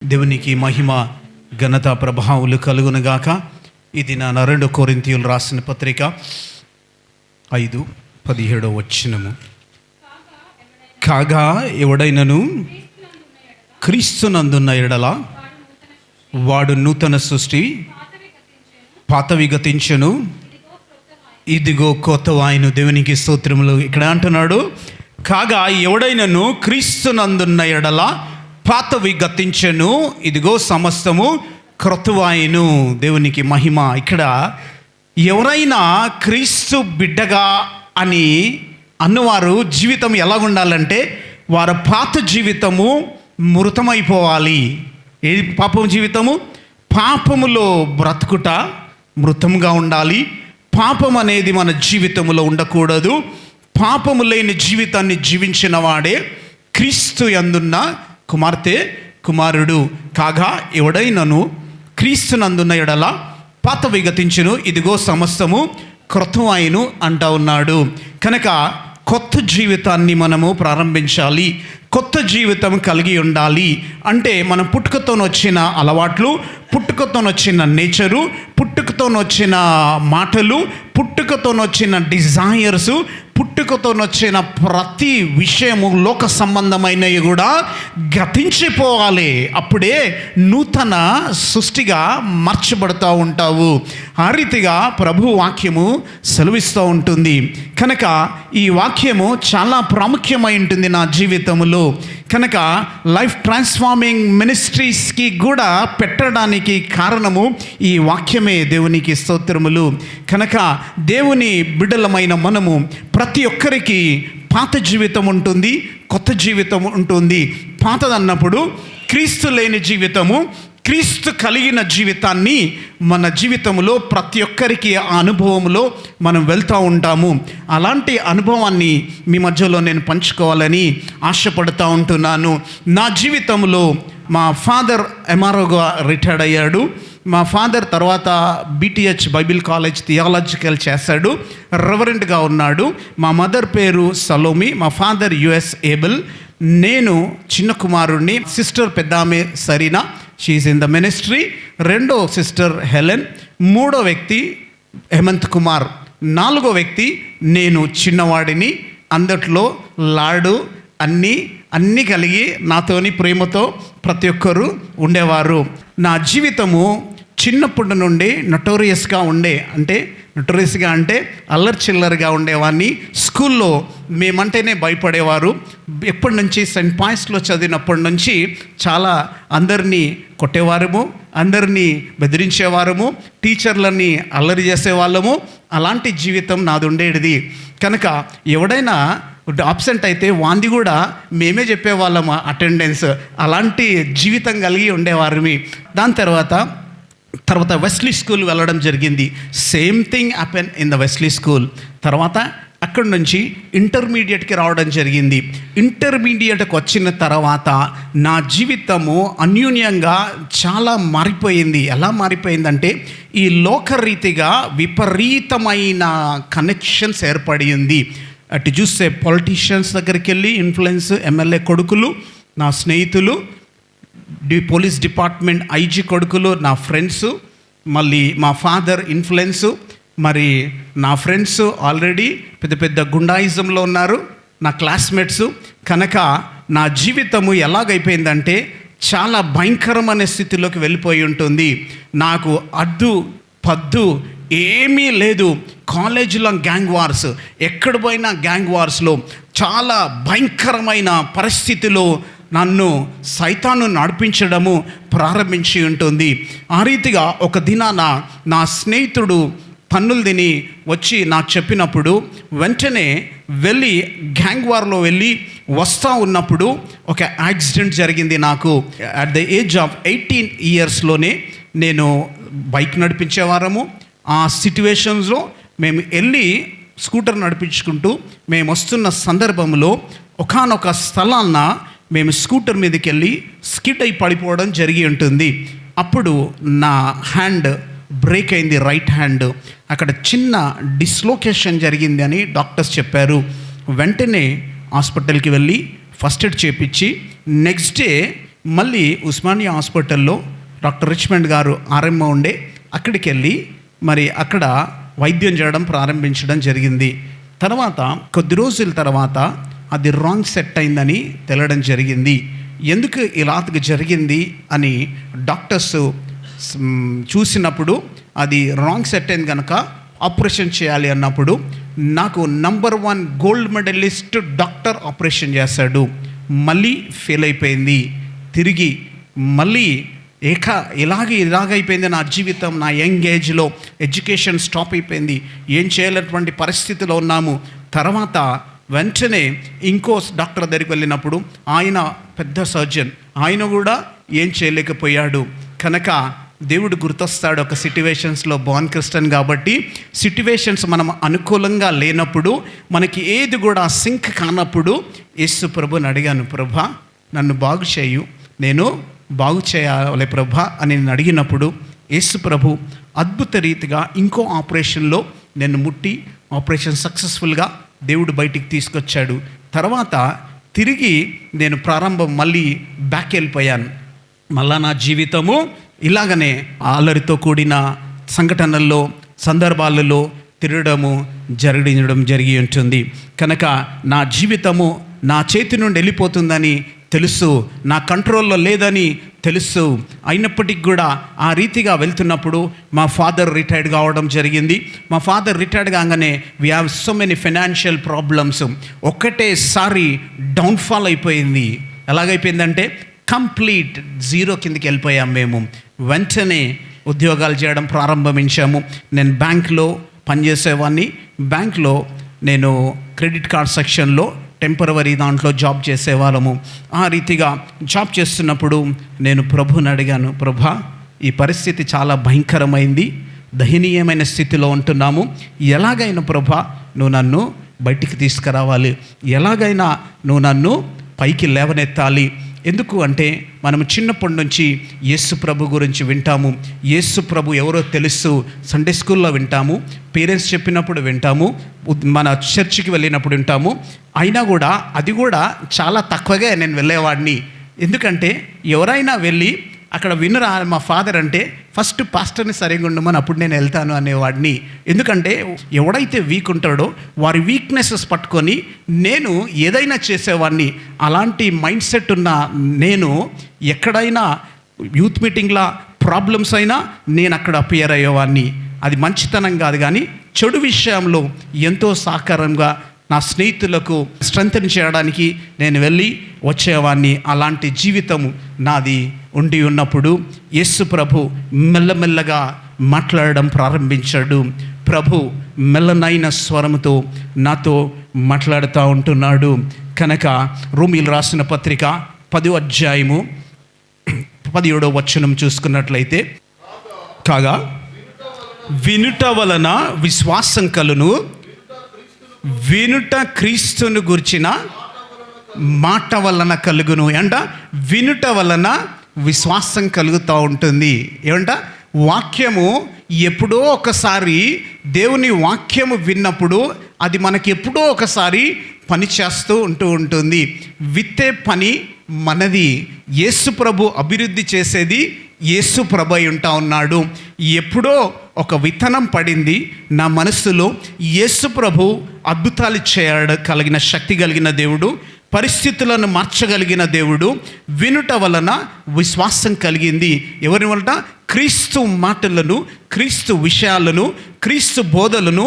దేవునికి మహిమ ఘనత ప్రభావాలు కలుగునుగాక. ఇది నా 2 కొరింథీయులు రాసిన పత్రిక 5:17 కాగా ఎవడైనను క్రీస్తునందున్న ఎడల వాడు నూతన సృష్టి, పాతవి గతించెను, ఇదిగో కొత్తవాయను. దేవునికి స్తోత్రములు. ఇక్కడ అంటున్నాడు, కాగా ఎవడైనను క్రీస్తునందున్న ఎడల పాతవి గతించెను, ఇదిగో సమస్తము క్రొత్తవాయను. దేవునికి మహిమ. ఇక్కడ ఎవరైనా క్రీస్తు బిడ్డగా అని అన్నవారు జీవితం ఎలా ఉండాలంటే వారి పాత జీవితము మృతమైపోవాలి. ఏది పాపం జీవితము? పాపములో బ్రతుకుట మృతంగా ఉండాలి. పాపం అనేది మన జీవితంలో ఉండకూడదు. పాపము లేని జీవితాన్ని జీవించిన వాడే క్రీస్తు యందున్న కుమార్తె కుమారుడు. కాగా ఎవడైనను క్రీస్తునందున్న ఎడల పాతవి గతించును, ఇదిగో సమస్తము క్రొత్తవాయను అంటా ఉన్నాడు. కనుక కొత్త జీవితాన్ని మనము ప్రారంభించాలి. కొత్త జీవితం కలిగి ఉండాలి అంటే మనం పుట్టుకతోనొచ్చిన అలవాట్లు, పుట్టుకతోనొచ్చిన నేచరు, పుట్టుకతోనొచ్చిన మాటలు, పుట్టుకతోనొచ్చిన డిజైర్స్, పుట్టుకతోనొచ్చిన ప్రతి విషయము లోక సంబంధమైనవి కూడా గతించిపోవాలి. అప్పుడే నూతన సృష్టిగా మార్చబడుతూ ఉంటావు. ఆ రీతిగా ప్రభు వాక్యము సెలవిస్తూ ఉంటుంది. కనుక ఈ వాక్యము చాలా ప్రాముఖ్యమై ఉంటుంది నా జీవితంలో. కనుక లైఫ్ ట్రాన్స్ఫార్మింగ్ మినిస్ట్రీస్కి కూడా పెట్టడానికి కారణము ఈ వాక్యమే. దేవునికి స్తోత్రములు. కనుక దేవుని బిడ్డలమైన మనము ప్రతి ఒక్కరికి పాత జీవితం ఉంటుంది, కొత్త జీవితం ఉంటుంది. పాతదన్నప్పుడు క్రీస్తు లేని జీవితము, క్రీస్తు కలిగిన జీవితాన్ని మన జీవితంలో ప్రతి ఒక్కరికి ఆ అనుభవంలో మనం వెళ్తూ ఉంటాము. అలాంటి అనుభవాన్ని మీ మధ్యలో నేను పంచుకోవాలని ఆశపడుతూ ఉంటున్నాను. నా జీవితంలో మా ఫాదర్ ఎంఆర్ఓగా రిటైర్డ్ అయ్యాడు. మా ఫాదర్ తర్వాత BTH బైబిల్ కాలేజ్ థియాలజికల్ చేశాడు, రెవరెంట్గా ఉన్నాడు. మా మదర్ పేరు సలోమి, మా ఫాదర్ US ఏబుల్. నేను చిన్న కుమారుణ్ణి. సిస్టర్ పెద్దామె Sarina, she is in the ministry. రెండో సిస్టర్ హెలెన్. మూడో వ్యక్తి హేమంత్ కుమార్. నాలుగో వ్యక్తి నేను చిన్నవాడిని. అందట్లో లాడు అన్నీ కలిగి నాతోని ప్రేమతో ప్రతి ఒక్కరూ ఉండేవారు. నా జీవితము చిన్నప్పటి నుండి నటోరియస్గా అంటే అల్లరి చిల్లరిగా ఉండేవాడిని. స్కూల్లో మేమంటేనే భయపడేవారు. ఎప్పటి నుంచి సెయింట్ పాయిస్లో చదివినప్పటి నుంచి చాలా అందరినీ కొట్టేవారము, అందరినీ బెదిరించేవారము, టీచర్లని అల్లరి చేసేవాళ్ళము. అలాంటి జీవితం నాది ఉండేది. కనుక ఎవడైనా అబ్సెంట్ అయితే వాంది కూడా మేమే చెప్పేవాళ్ళము అటెండెన్స్. అలాంటి జీవితం కలిగి ఉండేవారిమి. దాని తర్వాత వెస్లీ స్కూల్ వెళ్ళడం జరిగింది. Same thing happen in the Wesley school. తర్వాత అక్కడి నుంచి ఇంటర్మీడియట్కి రావడం జరిగింది. ఇంటర్మీడియట్కి వచ్చిన తర్వాత నా జీవితము అన్యూన్యంగా చాలా మారిపోయింది. ఎలా మారిపోయిందంటే ఈ లోకరీతిగా విపరీతమైన కనెక్షన్స్ ఏర్పడింది. అటు చూస్తే పొలిటీషియన్స్ దగ్గరికి వెళ్ళి ఇన్ఫ్లుయెన్స్, ఎమ్మెల్యే కొడుకులు నా స్నేహితులు, పోలీస్ డిపార్ట్మెంట్ IG కొడుకులు నా ఫ్రెండ్స్, మళ్ళీ మా ఫాదర్ ఇన్ఫ్లుయెన్సు. మరి నా ఫ్రెండ్స్ ఆల్రెడీ పెద్ద పెద్ద గుండాయిజంలో ఉన్నారు, నా క్లాస్మేట్స్. కనుక నా జీవితము ఎలాగైపోయిందంటే చాలా భయంకరమైన స్థితిలోకి వెళ్ళిపోయి ఉంటుంది. నాకు అడ్డు పద్దు ఏమీ లేదు. కాలేజీలో గ్యాంగ్ వార్స్, ఎక్కడ పోయినా గ్యాంగ్ వార్స్లో చాలా భయంకరమైన పరిస్థితిలో నన్ను సైతాను నడిపించడము ప్రారంభించి ఉంటుంది. ఆ రీతిగా ఒక దినాన నా స్నేహితుడు పన్నులు తిని వచ్చి నాకు చెప్పినప్పుడు వెంటనే వెళ్ళి గ్యాంగ్ వార్లో వెళ్ళి వస్తూ ఉన్నప్పుడు ఒక యాక్సిడెంట్ జరిగింది నాకు. అట్ ద ఏజ్ ఆఫ్ 18 ఇయర్స్లోనే నేను బైక్ నడిపించేవారము. ఆ సిట్యువేషన్స్లో మేము వెళ్ళి స్కూటర్ నడిపించుకుంటూ మేము వస్తున్న సందర్భంలో ఒకానొక స్థలాన్న మేము స్కూటర్ మీదకి వెళ్ళి స్కిడ్ అయి పడిపోవడం జరిగి ఉంటుంది. అప్పుడు నా హ్యాండ్ బ్రేక్ అయింది, రైట్ హ్యాండ్. అక్కడ చిన్న డిస్లోకేషన్ జరిగింది అని డాక్టర్స్ చెప్పారు. వెంటనే హాస్పిటల్కి వెళ్ళి ఫస్ట్ ఎయిడ్ చేపించి నెక్స్ట్ డే మళ్ళీ ఉస్మానియా హాస్పిటల్లో డాక్టర్ రిచ్మండ్ గారు ఆర్ఎంఓ ఉండే, అక్కడికి వెళ్ళి మరి అక్కడ వైద్యం చేయడం ప్రారంభించడం జరిగింది. తర్వాత కొద్ది రోజుల తర్వాత అది రాంగ్ సెట్ అయిందని తెలియడం జరిగింది. ఎందుకు ఇలాగ జరిగింది అని డాక్టర్స్ చూసినప్పుడు అది రాంగ్ సెట్ అయింది కనుక ఆపరేషన్ చేయాలి అన్నప్పుడు నాకు number 1 gold medalist doctor operation చేశాడు. మళ్ళీ ఫెయిల్ అయిపోయింది. తిరిగి మళ్ళీ ఇలాగైపోయింది నా జీవితం. నా యంగ్ ఏజ్లో ఎడ్యుకేషన్ స్టాప్ అయిపోయింది. ఏం చేయలేటువంటి పరిస్థితిలో ఉన్నాము. తర్వాత వెంటనే ఇంకో డాక్టర్ దగ్గరికి వెళ్ళినప్పుడు ఆయన పెద్ద సర్జన్, ఆయన కూడా ఏం చేయలేకపోయాడు. కనుక దేవుడు గుర్తొస్తాడు ఒక సిట్యువేషన్స్లో. బాన్ క్రిస్టియన్ కాబట్టి సిట్యువేషన్స్ మనం అనుకూలంగా లేనప్పుడు, మనకి ఏది కూడా సింక్ కానప్పుడు యేసు ప్రభుని అడిగాను, ప్రభా నన్ను బాగు చేయు, నేను బాగు చేయాలి ప్రభా అని నేను అడిగినప్పుడు యేసు ప్రభు అద్భుత రీతిగా ఇంకో ఆపరేషన్లో నేను ముట్టి ఆపరేషన్ సక్సెస్ఫుల్గా దేవుడు బయటికి తీసుకొచ్చాడు. తర్వాత తిరిగి నేను ప్రారంభం మళ్ళీ బ్యాక్ వెళ్ళిపోయాను. మళ్ళా నా జీవితము ఇలాగనే అల్లరితో కూడిన సంఘటనల్లో సందర్భాలలో తిరగడము జరిగి ఉంటుంది. కనుక నా జీవితము నా చేతి నుండి వెళ్ళిపోతుందని తెలుసు, నా కంట్రోల్లో లేదని తెలుసు. అయినప్పటికీ కూడా ఆ రీతిగా వెళ్తున్నప్పుడు మా ఫాదర్ రిటైర్డ్ కావడం జరిగింది. మా ఫాదర్ రిటైర్డ్ కాగానే we have so many financial problems. ఒక్కటేసారి డౌన్ఫాల్ అయిపోయింది. ఎలాగైపోయిందంటే కంప్లీట్ జీరో కిందకి వెళ్ళిపోయాం మేము. వెంటనే ఉద్యోగాలు చేయడం ప్రారంభించాము. నేను బ్యాంక్లో పనిచేసేవాడిని. బ్యాంక్లో నేను క్రెడిట్ కార్డ్ సెక్షన్లో టెంపరవరీ దాంట్లో జాబ్ చేసేవాళ్ళము. ఆ రీతిగా జాబ్ చేస్తున్నప్పుడు నేను ప్రభుని అడిగాను, ప్రభా ఈ పరిస్థితి చాలా భయంకరమైంది, దయనీయమైన స్థితిలో ఉంటున్నాము. ఎలాగైనా ప్రభా నువ్వు నన్ను బయటికి తీసుకురావాలి, ఎలాగైనా నువ్వు నన్ను పైకి లేవనెత్తాలి. ఎందుకు అంటే మనం చిన్నప్పటి నుంచి యేసు ప్రభు గురించి వింటాము. యేసు ప్రభు ఎవరో తెలుసు, సండే స్కూల్లో వింటాము, పేరెంట్స్ చెప్పినప్పుడు వింటాము, మన చర్చికి వెళ్ళినప్పుడు వింటాము. అయినా కూడా అది కూడా చాలా తక్కువగా నేను వెళ్ళేవాడిని. ఎందుకంటే ఎవరైనా వెళ్ళి అక్కడ వినరా మా ఫాదర్ అంటే ఫస్ట్ పాస్టర్ని సరిగా ఉండమని అప్పుడు నేను వెళ్తాను అనేవాడిని. ఎందుకంటే ఎవడైతే వీక్ ఉంటాడో వారి వీక్నెసెస్ పట్టుకొని నేను ఏదైనా చేసేవాడిని. అలాంటి మైండ్ సెట్ ఉన్న నేను ఎక్కడైనా యూత్ మీటింగ్లో ప్రాబ్లమ్స్ అయినా నేను అక్కడ అపియర్ అయ్యేవాడిని. అది మంచితనం కాదు, కానీ చెడు విషయంలో ఎంతో సహకారంగా నా స్నేహితులకు స్ట్రెంథన్ చేయడానికి నేను వెళ్ళి వచ్చేవాడిని. అలాంటి జీవితము నాది ఉండి ఉన్నప్పుడు యేసు ప్రభు మెల్లమెల్లగా మాట్లాడడం ప్రారంభించాడు. ప్రభు మెల్లనైన స్వరముతో నాతో మాట్లాడుతూ ఉంటున్నాడు. కనుక రోమీయులకు రాసిన పత్రిక 10వ అధ్యాయము 17వ వచనం చూసుకున్నట్లయితే, కాగా వినుట వలన విశ్వాసం కలును, వినుట క్రీస్తును గుర్చిన మాట వలన కలుగును. అంట వినుట వలన విశ్వాసం కలుగుతూ ఉంటుంది. ఏమంట వాక్యము ఎప్పుడో ఒకసారి దేవుని వాక్యము విన్నప్పుడు అది మనకి ఎప్పుడో ఒకసారి పని చేస్తూ ఉంటుంది. విత్తే పని మనది. యేసు ప్రభు అభివృద్ధి చేసేది యేసు ప్రభు అయి ఉంటా ఉన్నాడు. ఎప్పుడో ఒక విత్తనం పడింది నా మనస్సులో. యేసు ప్రభు అద్భుతాలు చేయగలిగిన శక్తి కలిగిన దేవుడు, పరిస్థితులను మార్చగలిగిన దేవుడు. వినుట వలన విశ్వాసం కలిగింది. ఎవరి వలన? క్రీస్తు మాటలను, క్రీస్తు విషయాలను, క్రీస్తు బోధలను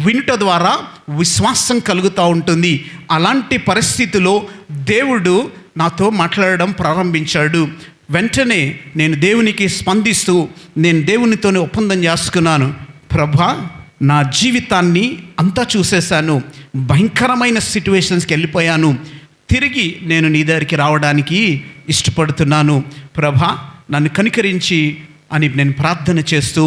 వినుట ద్వారా విశ్వాసం కలుగుతూ ఉంటుంది. అలాంటి పరిస్థితిలో దేవుడు నాతో మాట్లాడడం ప్రారంభించాడు. వెంటనే నేను దేవునికి స్పందిస్తూ నేను దేవునితోనే ఒప్పందం చేసుకున్నాను. ప్రభా నా జీవితాన్ని అంతా చూసేశాను, భయంకరమైన సిట్యువేషన్స్కి వెళ్ళిపోయాను, తిరిగి నేను నీ దగ్గరికి రావడానికి ఇష్టపడుతున్నాను. ప్రభా నన్ను కనికరించి అని నేను ప్రార్థన చేస్తూ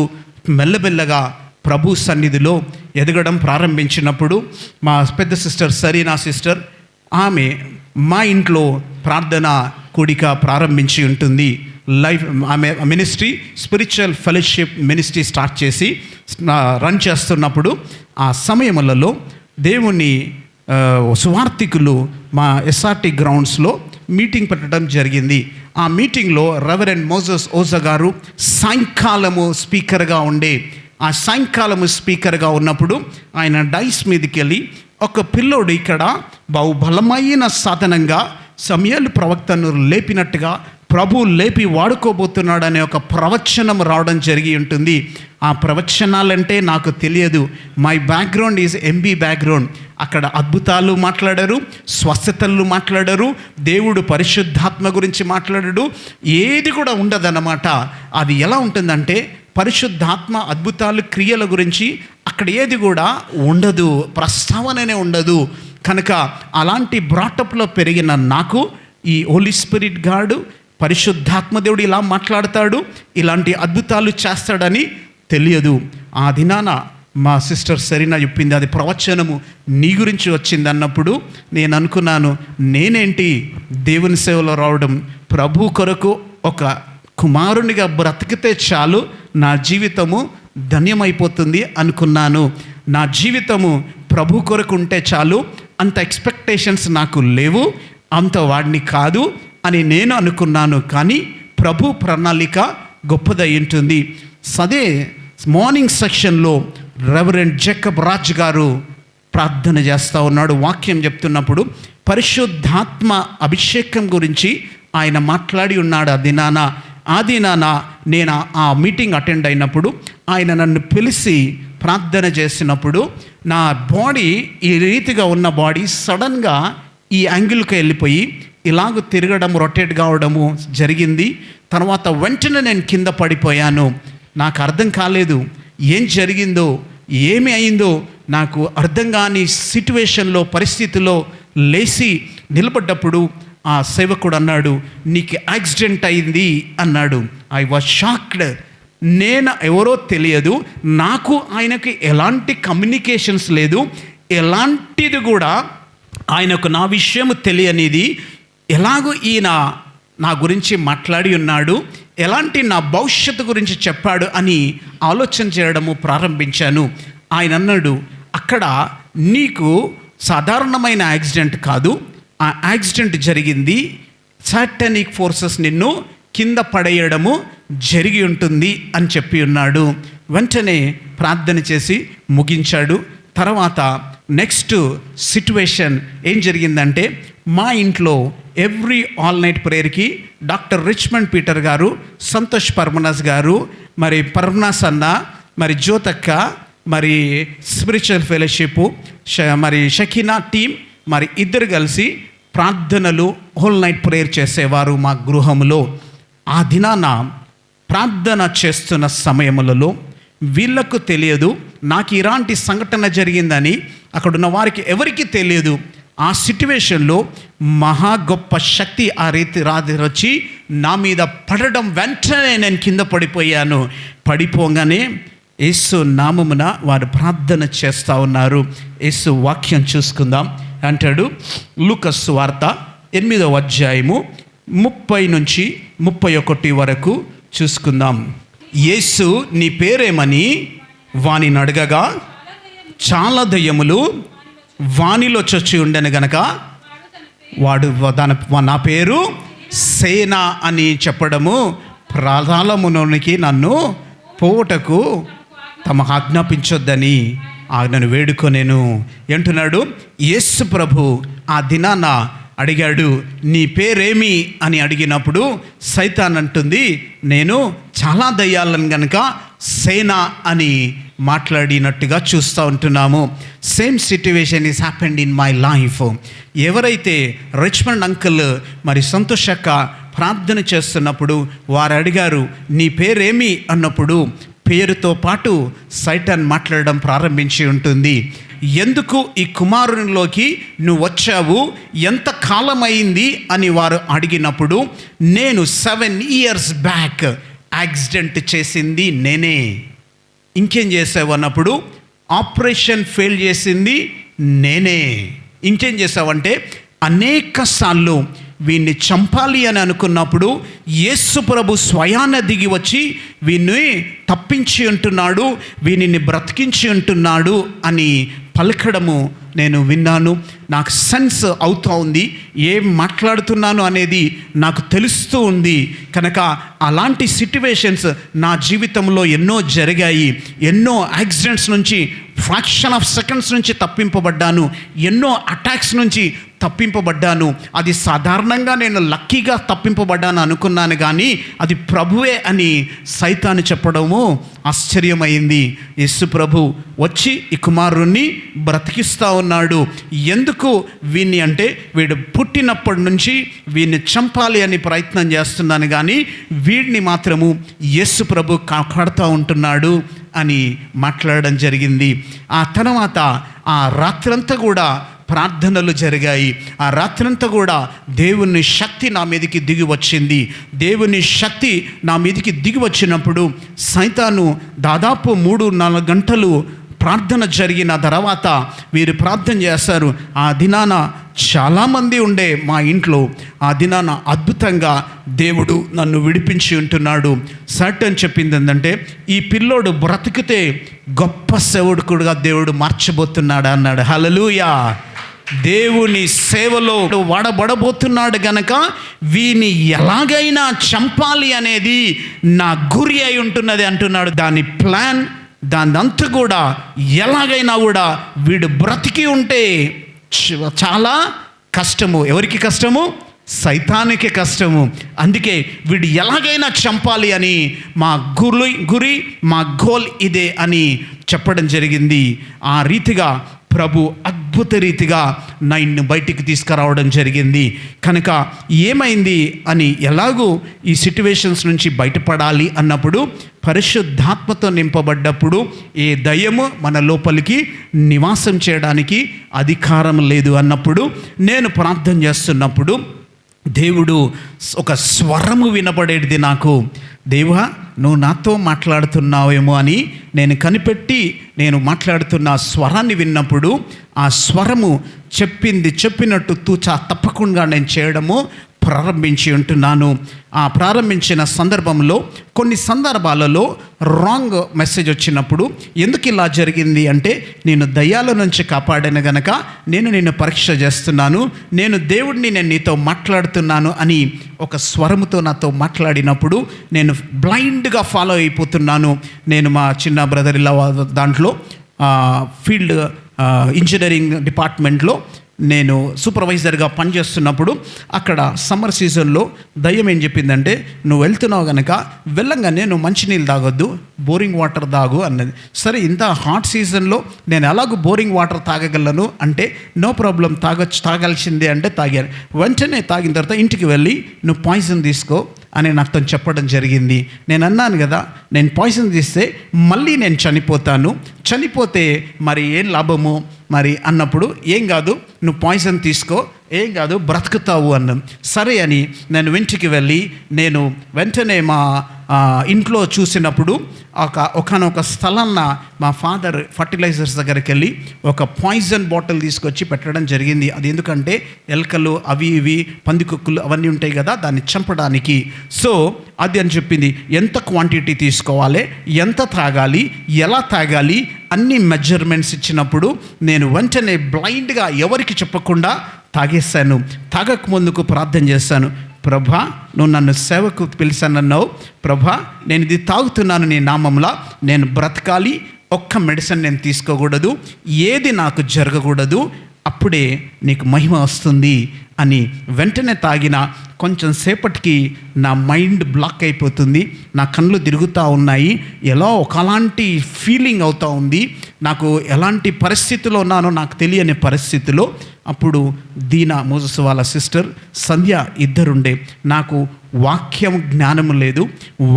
మెల్లమెల్లగా ప్రభు సన్నిధిలో ఎదగడం ప్రారంభించినప్పుడు మా పెద్ద సిస్టర్ సరీనా సిస్టర్, ఆమె మా ఇంట్లో ప్రార్థన కూడిక ప్రారంభించి ఉంటుంది. లైఫ్ ఆమె ministry spiritual fellowship ministry start చేసి రన్ చేస్తున్నప్పుడు ఆ సమయములలో దేవుని సువార్థికులు మా ఎస్ఆర్టీ గ్రౌండ్స్లో మీటింగ్ పెట్టడం జరిగింది. ఆ మీటింగ్లో రెవరెండ్ మోజెస్ ఓజా గారు సాయంకాలము స్పీకర్గా ఉండే, ఆ సాయంకాలము స్పీకర్గా ఉన్నప్పుడు ఆయన డైస్ మీదకి వెళ్ళి ఒక పిల్లోడు ఇక్కడ బహుబలమైన సాధనంగా సమూయేలు ప్రవక్తను లేపినట్టుగా ప్రభు లేపి వాడుకోబోతున్నాడనే ఒక ప్రవచనం రావడం జరిగి ఉంటుంది. ఆ ప్రవచనాలంటే నాకు తెలియదు. My background is MB background. అక్కడ అద్భుతాలు మాట్లాడారు, స్వస్థతలు మాట్లాడారు, దేవుడు పరిశుద్ధాత్మ గురించి మాట్లాడాడు, ఏది కూడా ఉండదన్నమాట. అది ఎలా ఉంటుందంటే పరిశుద్ధాత్మ అద్భుతాలు క్రియల గురించి అక్కడ ఏది కూడా ఉండదు, ప్రస్తావననే ఉండదు. కనుక అలాంటి బ్రాటప్లో పెరిగిన నాకు ఈ హోలీ స్పిరిట్ గాడు పరిశుద్ధాత్మ దేవుడు ఇలా మాట్లాడతాడు, ఇలాంటి అద్భుతాలు చేస్తాడని తెలియదు. ఆ దినాన మా సిస్టర్ సరీనా చెప్పింది, అది ప్రవచనము నీ గురించి వచ్చింది అన్నప్పుడు నేను అనుకున్నాను, నేనేంటి దేవుని సేవలో రావడం, ప్రభు కొరకు ఒక కుమారునిగా బ్రతికితే చాలు నా జీవితము ధన్యమైపోతుంది అనుకున్నాను. నా జీవితము ప్రభు కొరకు ఉంటే చాలు, అంత ఎక్స్పెక్టేషన్స్ నాకు లేవు, అంత వాడిని కాదు అని నేను అనుకున్నాను. కానీ ప్రభు ప్రణాళిక గొప్పదై ఉంటుంది. అదే మార్నింగ్ సెక్షన్లో రెవరెండ్ జేకబ్ రాజ్ గారు ప్రార్థన చేస్తూ ఉన్నాడు. వాక్యం చెప్తున్నప్పుడు పరిశుద్ధాత్మ అభిషేకం గురించి ఆయన మాట్లాడి ఉన్నాడు. ఆ దినాన నేను ఆ మీటింగ్ అటెండ్ అయినప్పుడు ఆయన నన్ను పిలిచి ప్రార్థన చేసినప్పుడు నా బాడీ ఈ రీతిగా ఉన్న బాడీ సడన్గా ఈ యాంగిల్కి వెళ్ళిపోయి ఇలాగ తిరగడం, రొటేట్ కావడము జరిగింది. తర్వాత వెంటనే నేను కింద పడిపోయాను. నాకు అర్థం కాలేదు ఏం జరిగిందో, ఏమి అయిందో నాకు అర్థం కాని సిట్యువేషన్లో, పరిస్థితిలో లేచి నిలబడ్డప్పుడు ఆ సేవకుడు అన్నాడు, నీకు యాక్సిడెంట్ అయింది అన్నాడు. I was shocked. నేను ఎవరో తెలియదు, నాకు ఆయనకి ఎలాంటి కమ్యూనికేషన్స్ లేదు, ఎలాంటిది కూడా ఆయనకు నా విషయం తెలియనిది. ఎలాగో ఈయన నా గురించి మాట్లాడి ఉన్నాడు, ఎలాంటి నా భవిష్యత్తు గురించి చెప్పాడు అని ఆలోచన చేయడము ప్రారంభించాను. ఆయన అన్నాడు, అక్కడ నీకు సాధారణమైన యాక్సిడెంట్ కాదు, ఆ యాక్సిడెంట్ జరిగింది సాటానిక్ ఫోర్సెస్ నిన్ను కింద పడేయడము జరిగి ఉంటుంది అని చెప్పి ఉన్నాడు. వెంటనే ప్రార్థన చేసి ముగించాడు. తర్వాత నెక్స్ట్ సిట్యువేషన్ ఏం జరిగిందంటే, మా ఇంట్లో ఎవ్రీ ఆల్ నైట్ ప్రేయర్కి డాక్టర్ రిచ్మండ్ పీటర్ గారు, సంతోష్ పర్మనాస్ గారు, మరి పర్మనాస్ అన్న, మరి జ్యోతక్క, మరి స్పిరిచువల్ ఫెలోషిప్, మరి షకీనా టీం, మరి ఇద్దరు కలిసి ప్రార్థనలు హోల్ నైట్ ప్రేయర్ చేసేవారు మా గృహంలో. ఆ దినాన ప్రార్థన చేస్తున్న సమయములలో వీళ్ళకు తెలియదు నాకు ఇలాంటి సంఘటన జరిగిందని, అక్కడున్న వారికి ఎవరికి తెలియదు. ఆ సిట్యువేషన్లో మహా గొప్ప శక్తి ఆ రీతి వచ్చి నా మీద పడడం, వెంటనే నేను కింద పడిపోయాను. పడిపోగానే యేసు నామమున వారు ప్రార్థన చేస్తూ ఉన్నారు. యేసు వాక్యం చూసుకుందాం. అంటాడు లూకాసు వార్త 8వ అధ్యాయము 30 నుంచి 31 వరకు చూసుకుందాం. యేసు నీ పేరేమని వానిని అడగగా, చాలా దయ్యములు వానిలో చొచ్చి ఉండెను గనక వాడు నా పేరు సేన అని చెప్పడము, ప్రాధాలములోనికి నన్ను పోవుటకు తమ ఆజ్ఞాపించొద్దని ఆజ్ఞను వేడుకొనేను అంటున్నాడు. యేసు ప్రభు ఆ దినాన అడిగాడు, నీ పేరేమి అని అడిగినప్పుడు సైతాన్ అంటుంది, నేను చాలా దయ్యాలను గనుక సేన అని మాట్లాడినట్టుగా చూస్తూ ఉంటున్నాము. Same situation is happened in my life. ఎవరైతే రిచ్మండ్ అంకుల్ మరి సంతోషక్క ప్రార్థన చేస్తున్నప్పుడు వారు అడిగారు, నీ పేరేమి అన్నప్పుడు పేరుతో పాటు సైతాన్ మాట్లాడడం ప్రారంభించి ఉంటుంది. ఎందుకు ఈ కుమారునిలోకి నువ్వు వచ్చావు, ఎంత కాలమైంది అని వారు అడిగినప్పుడు, నేను 7 years బ్యాక్ యాక్సిడెంట్ చేసింది నేనే. ఇంకేం చేసావు అన్నప్పుడు, ఆపరేషన్ ఫెయిల్ చేసింది నేనే. ఇంకేం చేసావంటే, అనేక సార్లు వీడిని చంపాలి అని అనుకున్నప్పుడు యేసు ప్రభు స్వయాన దిగి వచ్చి వీడిని తప్పించి ఉంటున్నాడు, వీనిని బ్రతికించి ఉంటున్నాడు అని పలకడము నేను విన్నాను. నాకు సెన్స్ అవుతూ ఉంది, ఏం మాట్లాడుతున్నాను అనేది నాకు తెలుస్తూ ఉంది. కనుక అలాంటి సిట్యువేషన్స్ నా జీవితంలో ఎన్నో జరిగాయి. ఎన్నో యాక్సిడెంట్స్ నుంచి, ఫ్రాక్షన్ ఆఫ్ సెకండ్స్ నుంచి తప్పింపబడ్డాను. ఎన్నో అటాక్స్ నుంచి తప్పింపబడ్డాను. అది సాధారణంగా నేను లక్కీగా తప్పింపబడ్డాను అనుకున్నాను, కానీ అది ప్రభువే అని సైతాను చెప్పడము ఆశ్చర్యమైంది. యేసు ప్రభు వచ్చి ఈ కుమారుణ్ణి బ్రతికిస్తూ ఉన్నాడు. ఎందుకు వీన్ని అంటే, వీడు పుట్టినప్పటి నుంచి వీడిని చంపాలి అని ప్రయత్నం చేస్తున్నాను, కానీ వీడిని మాత్రము యేసు ప్రభు కాపాడుతూ ఉంటున్నాడు అని మాట్లాడడం జరిగింది. ఆ తర్వాత ఆ రాత్రంతా కూడా ప్రార్థనలు జరిగాయి. ఆ రాత్రంతా కూడా దేవుని శక్తి నా మీదకి దిగి వచ్చింది. దేవుని శక్తి నా మీదకి దిగి వచ్చినప్పుడు సైతాను దాదాపు 3-4 గంటలు ప్రార్థన జరిగిన తర్వాత వీరు ప్రార్థన చేస్తారు. ఆ దినాన చాలామంది ఉండే మా ఇంట్లో. ఆ దినాన అద్భుతంగా దేవుడు నన్ను విడిపించి ఉంటున్నాడు. సర్టన్ చెప్పింది ఏంటంటే, ఈ పిల్లోడు బ్రతికితే గొప్ప సేవకుడుగా దేవుడు మార్చబోతున్నాడు అన్నాడు. హల్లెలూయా. దేవుని సేవలో వాడబడబోతున్నాడు గనక వీని ఎలాగైనా చంపాలి అనేది నా గురి అయి ఉంటున్నది అంటున్నాడు. దాని ప్లాన్, దానంతా కూడా ఎలాగైనా కూడా వీడు బ్రతికి ఉంటే చాలా కష్టము. ఎవరికి కష్టము? సైతానికి కష్టము. అందుకే వీడు ఎలాగైనా చంపాలి అని మా గురి మా గోల్ ఇదే అని చెప్పడం జరిగింది. ఆ రీతిగా ప్రభు అద్భుత రీతిగా నన్ను బయటికి తీసుకురావడం జరిగింది. కనుక ఏమైంది అని, ఎలాగూ ఈ సిట్యువేషన్స్ నుంచి బయటపడాలి అన్నప్పుడు, పరిశుద్ధాత్మతో నింపబడ్డప్పుడు ఏ దయ్యము మన లోపలికి నివాసం చేయడానికి అధికారం లేదు అన్నప్పుడు, నేను ప్రార్థన చేస్తున్నప్పుడు దేవుడు ఒక స్వరము వినపడేది నాకు. దేవా, నువ్వు నాతో మాట్లాడుతున్నావేమో అని నేను కనిపెట్టి నేను మాట్లాడుతున్న స్వరాన్ని విన్నప్పుడు, ఆ స్వరము చెప్పినట్టు తూచా తప్పకుండా నేను చేయడము ప్రారంభించి ఉంటున్నాను. ఆ ప్రారంభించిన సందర్భంలో కొన్ని సందర్భాలలో రాంగ్ మెసేజ్ వచ్చినప్పుడు, ఎందుకు ఇలా జరిగింది అంటే, నేను దయ్యాల నుంచి కాపాడాను గనక నేను నిన్ను పరీక్ష చేస్తున్నాను, నేను దేవుడిని నేను నీతో మాట్లాడుతున్నాను అని ఒక స్వరముతో నాతో మాట్లాడినప్పుడు నేను బ్లైండ్గా ఫాలో అయిపోతున్నాను. నేను మా చిన్న బ్రదర్ ఇలా దాంట్లో ఫీల్డ్ ఇంజనీరింగ్ డిపార్ట్మెంట్లో నేను సూపర్వైజర్గా పనిచేస్తున్నప్పుడు, అక్కడ సమ్మర్ సీజన్లో దయ్యం ఏం చెప్పిందంటే, నువ్వు వెళ్తున్నావు కనుక వెళ్ళంగానే నువ్వు మంచినీళ్ళు తాగొద్దు, బోరింగ్ వాటర్ తాగు అన్నది. సరే, ఇంత హాట్ సీజన్లో నేను ఎలాగో బోరింగ్ వాటర్ తాగగలను అంటే, నో ప్రాబ్లం, తాగాల్సిందే అంటే తాగాను. వెంటనే తాగిన తర్వాత ఇంటికి వెళ్ళి నువ్వు పాయిజన్ తీసుకో అని నాతో చెప్పడం జరిగింది. నేను అన్నాను కదా, నేను పాయిజన్ తీస్తే మళ్ళీ నేను చనిపోతే మరి ఏం లాభము మరి అన్నప్పుడు, ఏం కాదు నువ్వు పాయిజన్ తీసుకో, ఏం కాదు బ్రతుకుతావు అన్నాం. సరే అని నేను ఇంటికి వెళ్ళి నేను వెంటనే మా ఇంట్లో చూసినప్పుడు ఒకనొక స్థలాన్న మా ఫాదర్ ఫర్టిలైజర్స్ దగ్గరికి వెళ్ళి ఒక పాయిజన్ బాటిల్ తీసుకొచ్చి పెట్టడం జరిగింది. అది ఎందుకంటే ఎలకలు అవి ఇవి పందికొక్కులు అవన్నీ ఉంటాయి కదా, దాన్ని చంపడానికి. సో అది అని చెప్పింది. ఎంత క్వాంటిటీ తీసుకోవాలి, ఎంత తాగాలి, ఎలా తాగాలి అన్ని మెజర్మెంట్స్ ఇచ్చినప్పుడు నేను వెంటనే బ్లైండ్గా ఎవరికి చెప్పకుండా తాగేశాను. తాగక ముందుకు ప్రార్థన చేశాను. ప్రభా, నువ్వు నన్ను సేవకు పిలిచానన్నావు. ప్రభా, నేను ఇది తాగుతున్నాను నీ నామంలో, నేను బ్రతకాలి, ఒక్క మెడిసిన్ నేను తీసుకోకూడదు, ఏది నాకు జరగకూడదు, అప్పుడే నీకు మహిమ వస్తుంది అని వెంటనే తాగిన కొంచెం సేపటికి నా మైండ్ బ్లాక్ అయిపోతుంది, నా కళ్ళు తిరుగుతూ ఉన్నాయి, ఎలా ఒకలాంటి ఫీలింగ్ అవుతూ ఉంది, నాకు ఎలాంటి పరిస్థితిలో ఉన్నానో నాకు తెలియని పరిస్థితిలో. అప్పుడు దీనా మోజస్ వాళ్ళ సిస్టర్ సంధ్య ఇద్దరుండే. నాకు వాక్యం జ్ఞానం లేదు,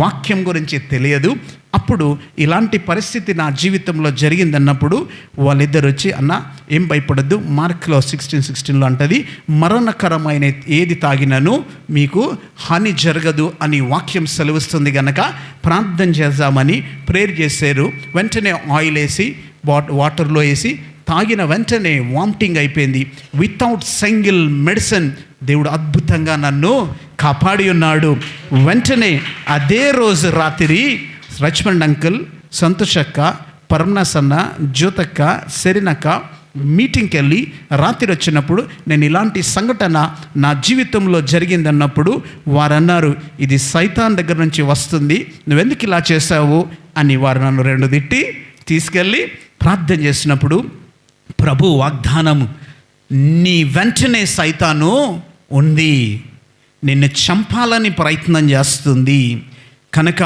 వాక్యం గురించి తెలియదు. అప్పుడు ఇలాంటి పరిస్థితి నా జీవితంలో జరిగిందన్నప్పుడు వాళ్ళిద్దరు వచ్చి, అన్న ఏం భయపడద్దు, మార్క్లో 16:16 అంటది, మరణకరమైన ఏది తాగినను మీకు హాని జరగదు అని వాక్యం సెలవిస్తుంది కనుక ప్రార్థన చేద్దామని ప్రేయర్ చేశారు. వెంటనే ఆయిల్ వేసి వాటర్లో వేసి తాగిన వెంటనే వామిటింగ్ అయిపోయింది. వితౌట్ సింగిల్ మెడిసిన్ దేవుడు అద్భుతంగా నన్ను కాపాడి ఉన్నాడు. వెంటనే అదే రోజు రాత్రి రచ్మండ్ అంకుల్, సంతోషక్క, పరమనాసన్న, జ్యోతక్క, సెరినక్క మీటింగ్కి వెళ్ళి రాత్రి వచ్చినప్పుడు నేను ఇలాంటి సంఘటన నా జీవితంలో జరిగిందన్నప్పుడు వారు అన్నారు, ఇది సైతాన్ దగ్గర నుంచి వస్తుంది, నువ్వెందుకు ఇలా చేశావు అని వారు నన్ను 2 తిట్టి తీసుకెళ్ళి ప్రార్థన చేసినప్పుడు ప్రభు వాగ్దానము, నీ వెంటనే సైతాను ఉంది, నిన్ను చంపాలని ప్రయత్నం చేస్తుంది, కనుక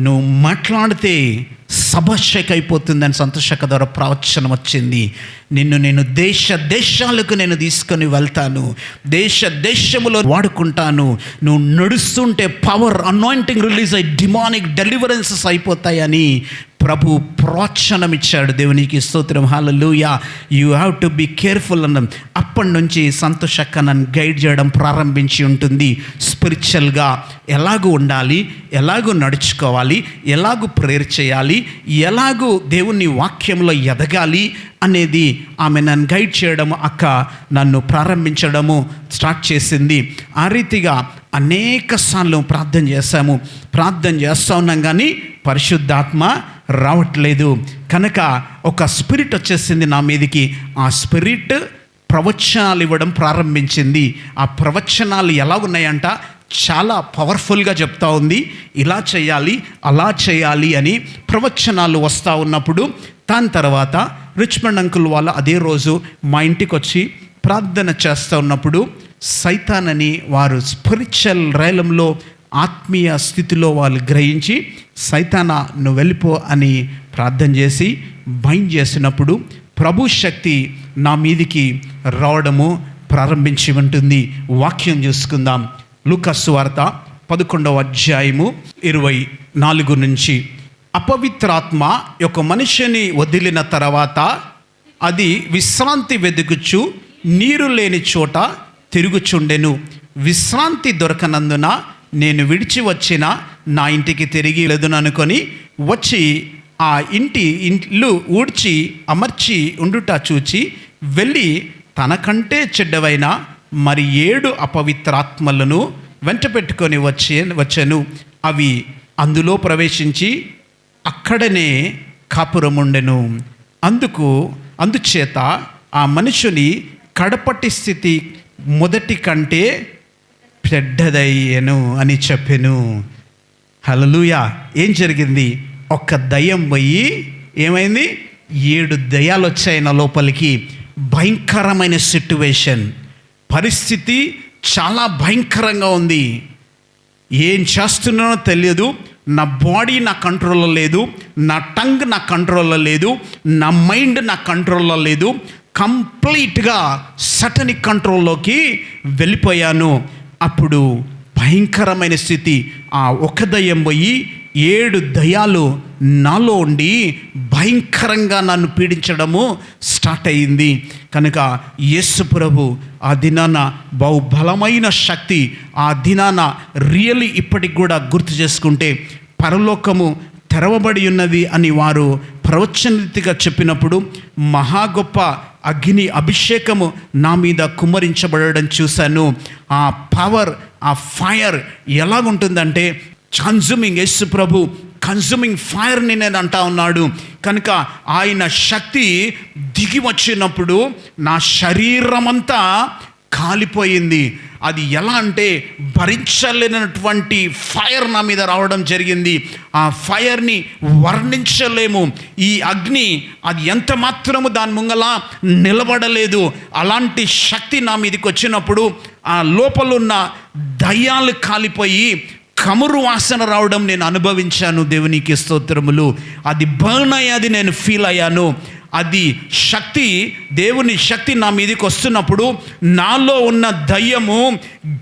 నువ్వు మాట్లాడితే సభ షేక్ అయిపోతుందని సంతోషక ద్వారా ప్రవచనం వచ్చింది. నేను దేశాలకు నేను తీసుకొని వెళ్తాను, దేశములో వాడుకుంటాను, నువ్వు నడుస్తుంటే పవర్ అనాయింటింగ్ రిలీజ్ అయ్యి డిమానిక్ డెలివరెన్సెస్ అయిపోతాయని ప్రభు ప్రోత్సాహం ఇచ్చాడు. దేవునికి స్తోత్రం, hallelujah. You have to be careful అన్నాం. అప్పటి నుంచి సంతోషక్క నన్ను గైడ్ చేయడం ప్రారంభించి ఉంటుంది. స్పిరిచువల్గా ఎలాగూ ఉండాలి, ఎలాగూ నడుచుకోవాలి, ఎలాగూ ప్రేయర్ చేయాలి, ఎలాగూ దేవుని వాక్యంలో ఎదగాలి అనేది ఆమె నన్ను గైడ్ చేయడము, అక్క నన్ను ప్రారంభించడము స్టార్ట్ చేసింది. ఆ రీతిగా అనేక సార్లు ప్రార్థన చేశాము. ప్రార్థన చేస్తూ ఉన్నాం కానీ పరిశుద్ధాత్మ రావట్లేదు. కనుక ఒక స్పిరిట్ వచ్చేసింది నా మీదికి. ఆ స్పిరిట్ ప్రవచనాలు ఇవ్వడం ప్రారంభించింది. ఆ ప్రవచనాలు ఎలా ఉన్నాయంట, చాలా పవర్ఫుల్గా చెప్తా ఉంది. ఇలా చేయాలి, అలా చేయాలి అని ప్రవచనాలు వస్తూ ఉన్నప్పుడు, దాని తర్వాత రిచ్మండ్ అంకుల్ వాళ్ళు అదే రోజు మా ఇంటికి వచ్చి ప్రార్థన చేస్తూ ఉన్నప్పుడు సైతాన్ అని వారు స్పిరిచువల్ రైలంలో ఆత్మీయ స్థితిలో వాళ్ళు గ్రహించి, సైతానా నువ్వు వెళ్ళిపో అని ప్రార్థన చేసి బైండ్ చేసినప్పుడు ప్రభు శక్తి నా మీదికి రావడము ప్రారంభించి ఉంటుంది. వాక్యం చూసుకుందాం. లూకా సువార్త 11వ అధ్యాయము 24 నుంచి. అపవిత్రాత్మ ఒక మనిషిని వదిలిన తర్వాత అది విశ్రాంతి వెతుకుచు నీరు లేని చోట తిరుగుచుండెను. విశ్రాంతి దొరకనందున నేను విడిచి వచ్చిన నా ఇంటికి తిరిగి లేదుననుకొని వచ్చి ఆ ఇల్లు ఊడ్చి అమర్చి ఉండుట చూచి వెళ్ళి తనకంటే చెడ్డవైన మరి 7 అపవిత్రాత్మలను వెంట పెట్టుకొని వచ్చాను. అవి అందులో ప్రవేశించి అక్కడనే కాపురముండెను. అందుచేత ఆ మనుషుని కడపటి స్థితి మొదటి కంటే చెడ్డదయ్యను అని చెప్పెను. హల్లెలూయా. ఏం జరిగింది? ఒక దయ్యం పోయి ఏమైంది? 7 దయ్యాలు వచ్చాయి నా లోపలికి. భయంకరమైన సిట్యువేషన్, పరిస్థితి చాలా భయంకరంగా ఉంది. ఏం చేస్తున్నానో తెలియదు. నా బాడీ నా కంట్రోల్లో లేదు, నా టంగ్ నా కంట్రోల్లో లేదు, నా మైండ్ నా కంట్రోల్లో లేదు. కంప్లీట్గా సటనిక్ కంట్రోల్లోకి వెళ్ళిపోయాను. అప్పుడు భయంకరమైన స్థితి. ఆ ఒక దయ్యం పోయి 7 దయ్యాలు నాలో ఉండి భయంకరంగా నన్ను పీడించడము స్టార్ట్ అయ్యింది. కనుక యేసు ప్రభు ఆ దినాన బహుబలమైన శక్తి, ఆ దినాన రియల్లీ ఇప్పటికి కూడా గుర్తు చేసుకుంటే పరలోకము తెరవబడి ఉన్నది అని వారు ప్రవచనరీతిగా చెప్పినప్పుడు మహా గొప్ప అగ్ని అభిషేకము నా మీద కుమ్మరించబడడం చూశాను. ఆ పవర్, ఆ ఫైర్ ఎలాగుంటుందంటే కన్జ్యూమింగ్, యేసు ప్రభు కన్జ్యూమింగ్ ఫైర్ని నేను అంటా ఉన్నాడు. కనుక ఆయన శక్తి దిగి వచ్చినప్పుడు నా శరీరమంతా కాలిపోయింది. అది ఎలా అంటే భరించలేనటువంటి ఫైర్ నా మీద రావడం జరిగింది. ఆ ఫైర్ని వర్ణించలేము. ఈ అగ్ని అది ఎంత మాత్రము దాని ముంగల నిలబడలేదు. అలాంటి శక్తి నా మీదకి వచ్చినప్పుడు ఆ లోపలున్న దయ్యాలు కాలిపోయి కమురు వాసన రావడం నేను అనుభవించాను. దేవునికి స్తోత్రములు. అది బర్న్ అయ్యేది నేను ఫీల్ అయ్యాను. అది శక్తి, దేవుని శక్తి నా మీదకి వస్తున్నప్పుడు నాలో ఉన్న దయ్యము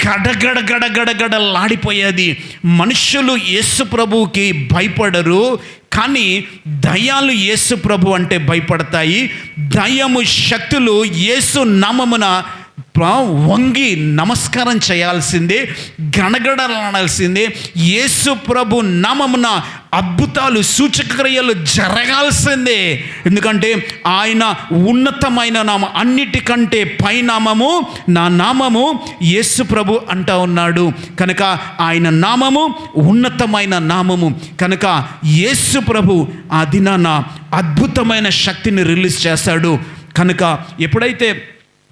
గడగడ గడగడగడలాడిపోయేది. మనుషులు యేసు ప్రభువుకి భయపడరు, కానీ దయ్యాలు యేసు ప్రభు అంటే భయపడతాయి. దయ్యము శక్తులు యేసు నామమున వంగి నమస్కారం చేయాల్సిందే, గణగడలాడాల్సిందే. యేసు ప్రభు నామమున అద్భుతాలు, సూచక్రియలు జరగాల్సిందే. ఎందుకంటే ఆయన ఉన్నతమైన నామం, అన్నిటికంటే పైనామము నా నామము యేసు ప్రభు అంటా ఉన్నాడు. కనుక ఆయన నామము ఉన్నతమైన నామము. కనుక యేసు ప్రభు ఆ దినాన అద్భుతమైన శక్తిని రిలీజ్ చేశాడు. కనుక ఎప్పుడైతే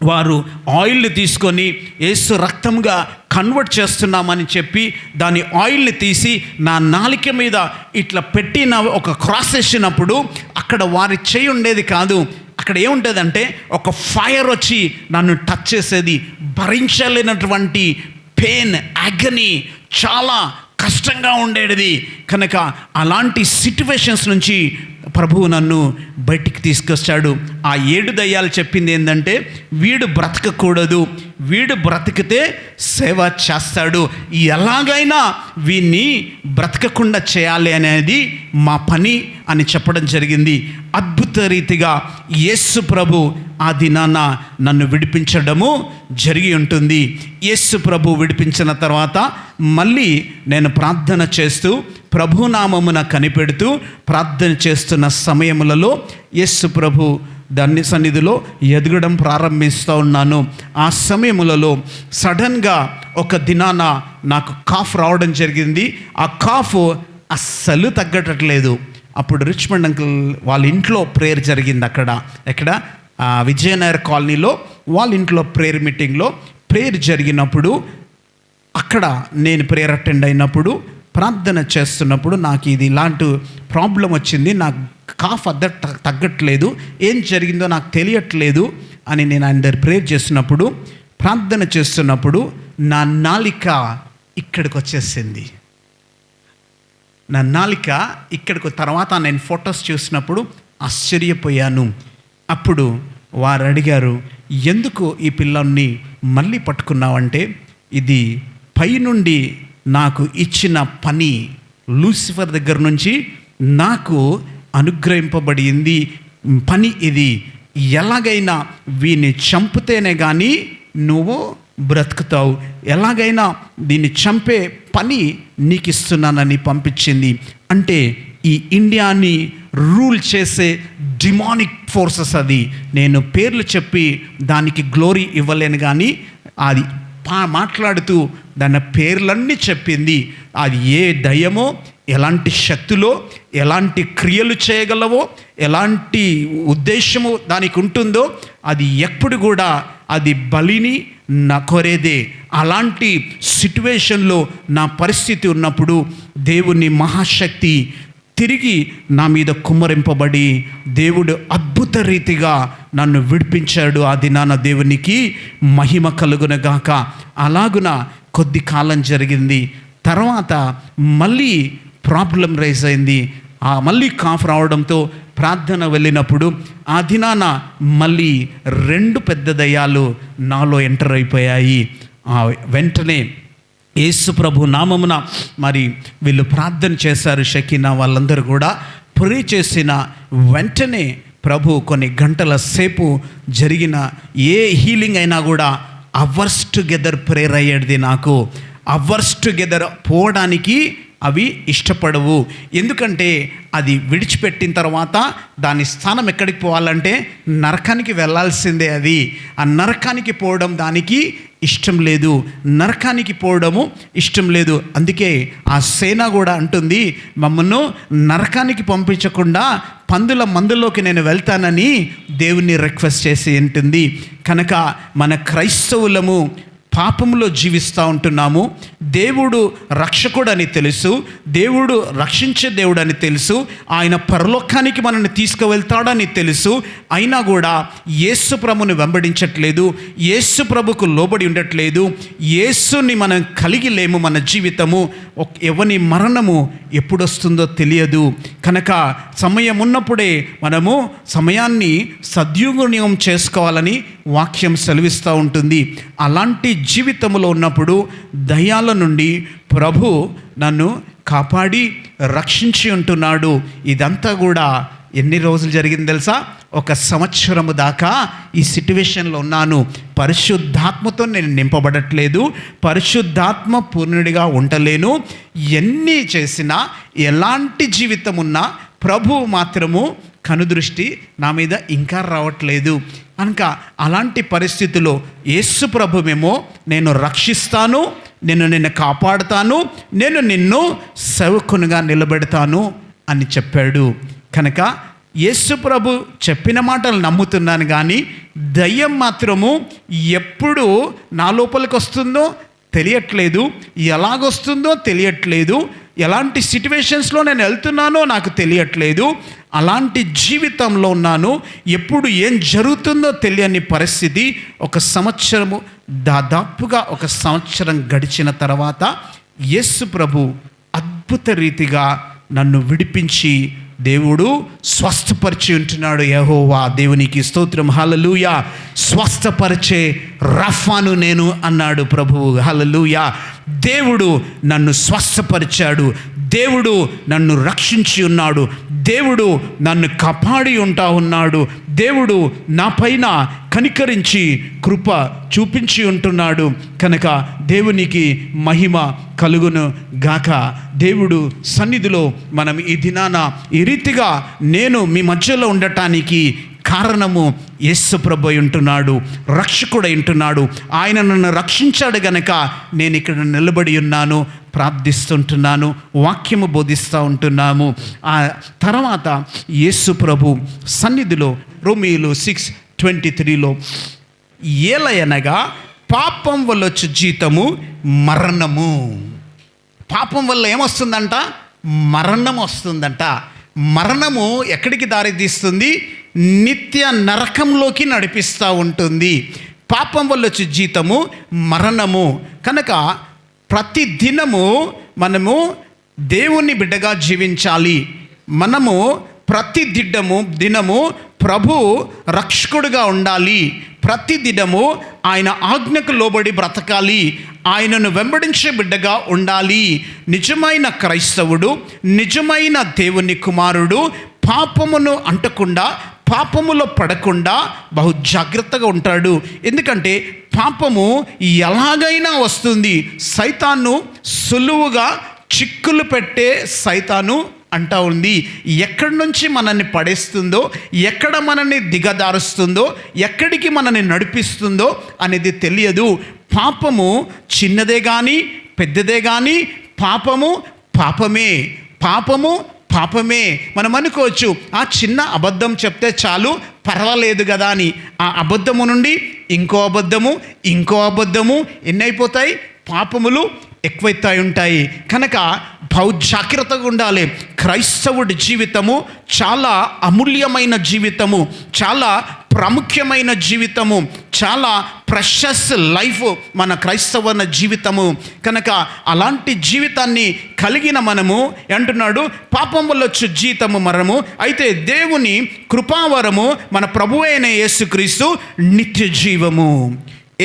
వారు ఆయిల్ని తీసుకొని యేసు రక్తంగా కన్వర్ట్ చేస్తున్నామని చెప్పి దాని ఆయిల్ని తీసి నా నాలిక మీద ఇట్లా పెట్టిన ఒక క్రాస్ వేసినప్పుడు అక్కడ వారి చేయి ఉండేది కాదు, అక్కడ ఏముంటుందంటే ఒక ఫైర్ వచ్చి నన్ను టచ్ చేసేది. భరించలేనటువంటి పెయిన్, అగనీ, చాలా కష్టంగా ఉండేది. కనుక అలాంటి సిట్యువేషన్స్ నుంచి ప్రభువు నన్ను బయటికి తీసుకొచ్చాడు. ఆ 7 దయ్యాలు చెప్పింది ఏంటంటే, వీడు బ్రతకకూడదు, వీడు బ్రతికితే సేవ చేస్తాడు, ఎలాగైనా వీన్ని బ్రతకకుండా చేయాలి అనేది మా పని అని చెప్పడం జరిగింది. అద్భుత రీతిగా యేసు ప్రభు ఆ దినాన నన్ను విడిపించడము జరిగి ఉంటుంది. యేసు ప్రభు విడిపించిన తర్వాత మళ్ళీ నేను ప్రార్థన చేస్తూ ప్రభునామమున కనిపెడుతూ ప్రార్థన చేస్తున్న సమయములలో యేసు ప్రభు దాన్ని సన్నిధిలో ఎదగడం ప్రారంభిస్తూ ఉన్నాను. ఆ సమయములలో సడన్గా ఒక దినాన నాకు కాఫ్ రావడం జరిగింది. ఆ కాఫ్ అస్సలు తగ్గట్లేదు. అప్పుడు రిచ్మండ్ అంకుల్ వాళ్ళ ఇంట్లో ప్రేయర్ జరిగింది. ఎక్కడ విజయనగర్ కాలనీలో వాళ్ళ ఇంట్లో ప్రేయర్ మీటింగ్లో ప్రేయర్ జరిగినప్పుడు అక్కడ నేను ప్రేయర్ అటెండ్ అయినప్పుడు ప్రార్థన చేస్తున్నప్పుడు నాకు ఇది ఇలాంటి ప్రాబ్లం వచ్చింది, నాకు కాఫ్ తగ్గట్లేదు, ఏం జరిగిందో నాకు తెలియట్లేదు అని నేను ఆయన దగ్గర ప్రేయర్ చేస్తున్నప్పుడు, ప్రార్థన చేస్తున్నప్పుడు నా నాలిక ఇక్కడికి వచ్చేసింది. నా నాలిక ఇక్కడికి తర్వాత నేను ఫొటోస్ చూసినప్పుడు ఆశ్చర్యపోయాను. అప్పుడు వారు అడిగారు, ఎందుకు ఈ పిల్లల్ని మళ్ళీ పట్టుకున్నావంటే, ఇది పైనుండి నాకు ఇచ్చిన పని, లూసిఫర్ దగ్గర నుంచి నాకు అనుగ్రహింపబడింది పని ఇది. ఎలాగైనా వీని చంపితేనే కానీ నువ్వు బ్రతుకుతావు, ఎలాగైనా దీన్ని చంపే పని నీకు ఇస్తున్నానని పంపించింది. అంటే ఈ ఇండియాని రూల్ చేసే డిమానిక్ ఫోర్సెస్ అది. నేను పేర్లు చెప్పి దానికి గ్లోరీ ఇవ్వలేను, కానీ అది మాట్లాడుతూ దాని పేర్లన్నీ చెప్పింది. అది ఏ దయ్యమో, ఎలాంటి శక్తులో, ఎలాంటి క్రియలు చేయగలవో, ఎలాంటి ఉద్దేశము దానికి ఉంటుందో, అది ఎప్పుడు కూడా అది బలిని నా కోరేదే. అలాంటి సిట్యువేషన్లో నా పరిస్థితి ఉన్నప్పుడు దేవుని మహాశక్తి తిరిగి నా మీద కుమ్మరింపబడి దేవుడు అద్భుత రీతిగా నన్ను విడిపించాడు. ఆ దినాన దేవునికి మహిమ కలుగునగాక. అలాగున కొద్ది కాలం జరిగింది. తర్వాత మళ్ళీ ప్రాబ్లం రైజ్ అయింది. మళ్ళీ కాఫ్ రావడంతో ప్రార్థన వెళ్ళినప్పుడు ఆ దినాన మళ్ళీ 2 పెద్ద దయ్యాలు నాలో ఎంటర్ అయిపోయాయి. వెంటనే యేసు ప్రభు నామమున మరి వీళ్ళు ప్రార్థన చేశారు. షకీనా వాళ్ళందరూ కూడా ప్రే చేసిన వెంటనే ప్రభు కొన్ని గంటల సేపు జరిగిన ఏ హీలింగ్ అయినా కూడా అవర్స్ టుగెదర్ ప్రేయర్ అయ్యేది. నాకు అవర్స్ టుగెదర్ పోవడానికి అవి ఇష్టపడవు. ఎందుకంటే అది విడిచిపెట్టిన తర్వాత దాని స్థానం ఎక్కడికి పోవాలంటే నరకానికి వెళ్ళాల్సిందే. అది ఆ నరకానికి పోవడం దానికి ఇష్టం లేదు, నరకానికి పోవడము ఇష్టం లేదు. అందుకే ఆ సేన కూడా అంటుంది, మమ్మల్ని నరకానికి పంపించకుండా పందుల మందులోకి నేను వెళ్తానని దేవుణ్ణి రిక్వెస్ట్ చేసి ఉంటుంది. కనుక మన క్రైస్తవులము పాపంలో జీవిస్తూ ఉంటున్నాము. దేవుడు రక్షకుడని తెలుసు, దేవుడు రక్షించే దేవుడని తెలుసు, ఆయన పరలోకానికి మనల్ని తీసుకువెళ్తాడని తెలుసు. అయినా కూడా యేసు ప్రభుని వెంబడించట్లేదు, యేసు ప్రభుకు లోబడి ఉండట్లేదు. యేసుని మనం కలిగి లేము. మన జీవితము ఎవని మరణము ఎప్పుడొస్తుందో తెలియదు. కనుక సమయం ఉన్నప్పుడే మనము సమయాన్ని సద్వినియోగం చేసుకోవాలని వాక్యం సెలవిస్తూ ఉంటుంది. అలాంటి జీవితంలో ఉన్నప్పుడు దయ్యాల నుండి ప్రభు నన్ను కాపాడి రక్షించి ఉంటున్నాడు. ఇదంతా కూడా ఎన్ని రోజులు జరిగింది తెలుసా? 1 సంవత్సరము దాకా ఈ సిట్యువేషన్లో ఉన్నాను. పరిశుద్ధాత్మతో నేను నింపబడట్లేదు, పరిశుద్ధాత్మ పూర్ణుడిగా ఉండలేను. ఎన్ని చేసినా, ఎలాంటి జీవితం ఉన్నా ప్రభు మాత్రము కనుదృష్టి నా మీద ఇంకా రావట్లేదు. కనుక అలాంటి పరిస్థితుల్లో యేసు ప్రభువేమో నేను రక్షిస్తాను, నేను నిన్ను కాపాడుతాను, నేను నిన్ను సేవకునిగా నిలబెడతాను అని చెప్పాడు. కనుక యేసు ప్రభు చెప్పిన మాటలు నమ్ముతున్నాను, కానీ దయ్యం మాత్రము ఎప్పుడు నా లోపలికి వస్తుందో తెలియట్లేదు, ఎలాగొస్తుందో తెలియట్లేదు, ఎలాంటి సిట్యువేషన్స్లో నేను వెళ్తున్నానో నాకు తెలియట్లేదు, అలాంటి జీవితంలో ఉన్నాను. ఎప్పుడు ఏం జరుగుతుందో తెలియని పరిస్థితి. ఒక సంవత్సరము, దాదాపుగా ఒక సంవత్సరం గడిచిన తర్వాత యేసు ప్రభు అద్భుత రీతిగా నన్ను విడిపించి దేవుడు స్వస్థపరిచి ఉంటున్నాడు. యెహోవా దేవునికి స్తోత్రం, హల్లెలూయా. స్వస్థపరిచే రఫాను నేను అన్నాడు ప్రభువు, హల్లెలూయా. దేవుడు నన్ను స్వస్థపరిచాడు, దేవుడు నన్ను రక్షించి ఉన్నాడు, దేవుడు నన్ను కాపాడి ఉన్నాడు, దేవుడు నా పైన కనికరించి కృప చూపించి ఉంటున్నాడు. కనుక దేవునికి మహిమ కలుగును గాక. దేవుడు సన్నిధిలో మనం ఈ దినాన ఈ రీతిగా నేను మీ మధ్యలో ఉండటానికి కారణము యేసు ప్రభు ఉంటున్నాడు, రక్షకుడై ఉంటున్నాడు. ఆయన నన్ను రక్షించాడు గనక నేను ఇక్కడ నిలబడి ఉన్నాను, ప్రార్థిస్తుంటున్నాను, వాక్యము బోధిస్తూ ఉంటున్నాము. ఆ తర్వాత యేసు ప్రభు సన్నిధిలో రోమీయులు 6:23లో ఏలయనగా పాపం వల్ల వచ్చే జీతము మరణము. పాపం వల్ల ఏమొస్తుందంట? మరణం వస్తుందంట. మరణము ఎక్కడికి దారి తీస్తుంది? నిత్య నరకంలోకి నడిపిస్తూ ఉంటుంది. పాపం వల్ల వచ్చే జీతము మరణము. కనుక ప్రతి దినము మనము దేవుని బిడ్డగా జీవించాలి. మనము ప్రతి దినము ప్రభు రక్షకుడుగా ఉండాలి. ప్రతి దినము ఆయన ఆజ్ఞకు లోబడి బ్రతకాలి. ఆయనను వెంబడించే బిడ్డగా ఉండాలి. నిజమైన క్రైస్తవుడు, నిజమైన దేవుని కుమారుడు పాపమును అంటకుండా, పాపములో పడకుండా బహు జాగ్రత్తగా ఉంటాడు. ఎందుకంటే పాపము ఎలాగైనా వస్తుంది. సైతాను సులువుగా చిక్కులు పెట్టే సైతాను అంటా ఉంది. ఎక్కడి నుంచి మనల్ని పడేస్తుందో, ఎక్కడ మనల్ని దిగదారుస్తుందో, ఎక్కడికి మనల్ని నడిపిస్తుందో అనేది తెలియదు. పాపము చిన్నదే కానీ పెద్దదే కానీ పాపము పాపమే, పాపము పాపమే. మనం అనుకోవచ్చు, ఆ చిన్న అబద్ధం చెప్తే చాలు, పర్వాలేదు కదా అని. ఆ అబద్ధము నుండి ఇంకో అబద్ధము, ఇంకో అబద్ధము ఎన్నైపోతాయి? పాపములు ఎక్కువైతా ఉంటాయి. కనుక బహు జాగ్రత్తగా ఉండాలి. క్రైస్తవుడి జీవితము చాలా అమూల్యమైన జీవితము, చాలా ప్రాముఖ్యమైన జీవితము, చాలా ప్రెషస్ లైఫ్ మన క్రైస్తవ జీవితము. కనుక అలాంటి జీవితాన్ని కలిగిన మనము అంటున్నాడు, పాపం వల్ల వచ్చే జీతము మరణము, అయితే దేవుని కృపావరము మన ప్రభువైన యేసుక్రీస్తు నిత్య జీవము.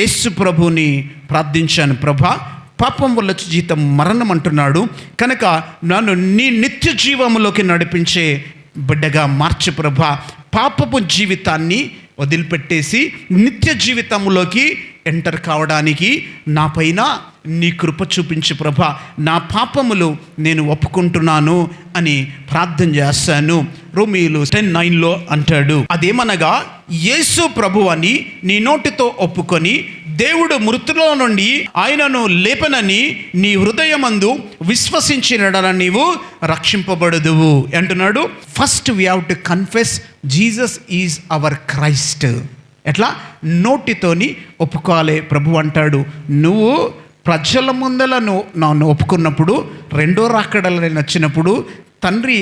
యేసు ప్రభుని ప్రార్థించాను, ప్రభా పాపం వల్ల వచ్చే జీతం మరణం అంటున్నాడు, కనుక నన్ను నీ నిత్య జీవములోకి నడిపించే బిడ్డగా మార్చు ప్రభా. పాపపు జీవితాన్ని వదిలిపెట్టేసి నిత్య జీవితంలోకి ఎంటర్ కావడానికి నా పైన నీ కృప చూపించు ప్రభా. నా పాపములు నేను ఒప్పుకుంటున్నాను అని ప్రార్థన చేస్తాను. రోమీయులు 10:9లో అంటాడు, అదేమనగా యేసు ప్రభు అని నీ నోటితో ఒప్పుకొని దేవుడు మృతుల నుండి ఆయనను లేపనని నీ హృదయమందు విశ్వసించిన నీవు రక్షింపబడదువు అంటున్నాడు. First we have to confess Jesus is our Christ. ఎట్లా? నోటితోని ఒప్పుకోవాలి. ప్రభు అంటాడు, నువ్వు ప్రజల ముందల నన్ను ఒప్పుకున్నప్పుడు, రెండో రాకడలో నేను వచ్చినప్పుడు తండ్రి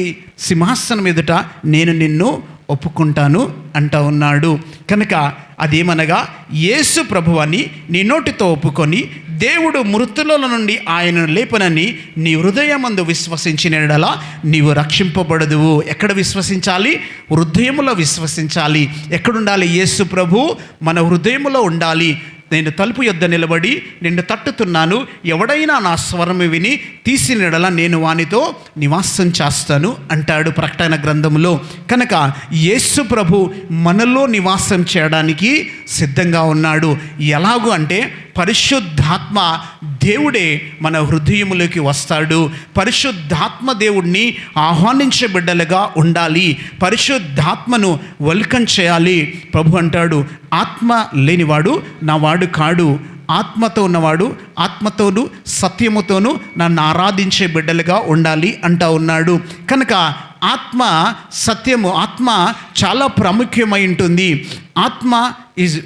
సింహాసనం ఎదుట నేను నిన్ను ఒప్పుకుంటాను అంటా ఉన్నాడు. కనుక అదేమనగా యేసు ప్రభువని నీ నోటితో ఒప్పుకొని దేవుడు మృతుల నుండి ఆయనను లేపనని నీ హృదయమందు విశ్వసించిన యెడల నీవు రక్షింపబడదువు. ఎక్కడ విశ్వసించాలి? హృదయములో విశ్వసించాలి. ఎక్కడుండాలి? యేసు ప్రభు మన హృదయములో ఉండాలి. నేను తలుపు యొద్ద నిలబడి నిన్ను తట్టుతున్నాను, ఎవడైనా నా స్వరము విని తీసిన యెడల నేను వానితో నివాసం చేస్తాను అంటాడు ప్రకటన గ్రంథంలో. కనుక యేసు ప్రభు మనలో నివాసం చేయడానికి సిద్ధంగా ఉన్నాడు. ఎలాగూ అంటే పరిశుద్ధాత్మ దేవుడే మన హృదయములోకి వస్తాడు. పరిశుద్ధాత్మ దేవుడిని ఆహ్వానించే బిడ్డలుగా ఉండాలి. పరిశుద్ధాత్మను వెల్కమ్ చేయాలి. ప్రభు అంటాడు, ఆత్మ లేనివాడు నా వాడు కాడు, ఆత్మతో ఉన్నవాడు ఆత్మతోనూ సత్యముతోనూ నన్ను ఆరాధించే బిడ్డలుగా ఉండాలి అంటా ఉన్నాడు. కనుక ఆత్మ సత్యము, ఆత్మ చాలా ప్రాముఖ్యమై ఉంటుంది. ఆత్మ ఈజ్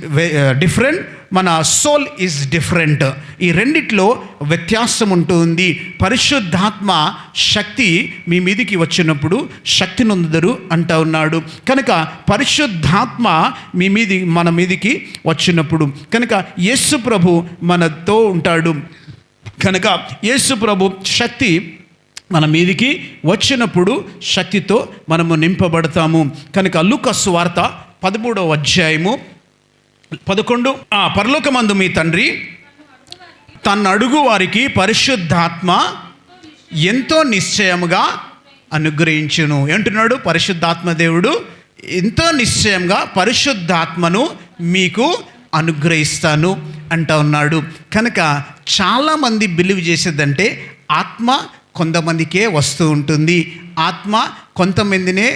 డిఫరెంట్, మన సోల్ ఈజ్ డిఫరెంట్. ఈ రెండిట్లో వ్యత్యాసం ఉంటుంది. పరిశుద్ధాత్మ శక్తి మీ మీదికి వచ్చినప్పుడు శక్తి నొందుదరు అంటా ఉన్నాడు. కనుక పరిశుద్ధాత్మ మన మీదికి వచ్చినప్పుడు కనుక యేసు ప్రభు మనతో ఉంటాడు. కనుక యేసు ప్రభు శక్తి మన మీదికి వచ్చినప్పుడు శక్తితో మనము నింపబడతాము. కనుక లూకా సువార్త 13వ అధ్యాయము 11, పరలోకమందు మీ తండ్రి తన్ను అడుగు వారికి పరిశుద్ధాత్మ ఎంతో నిశ్చయముగా అనుగ్రహించును అంటున్నాడు. పరిశుద్ధాత్మ దేవుడు ఎంతో నిశ్చయంగా పరిశుద్ధాత్మను మీకు అనుగ్రహిస్తాను అంటా ఉన్నాడు. కనుక చాలామంది బిలీవ్ చేసేదంటే ఆత్మ కొంతమందికే వస్తూ ఉంటుంది, ఆత్మ కొంతమందినే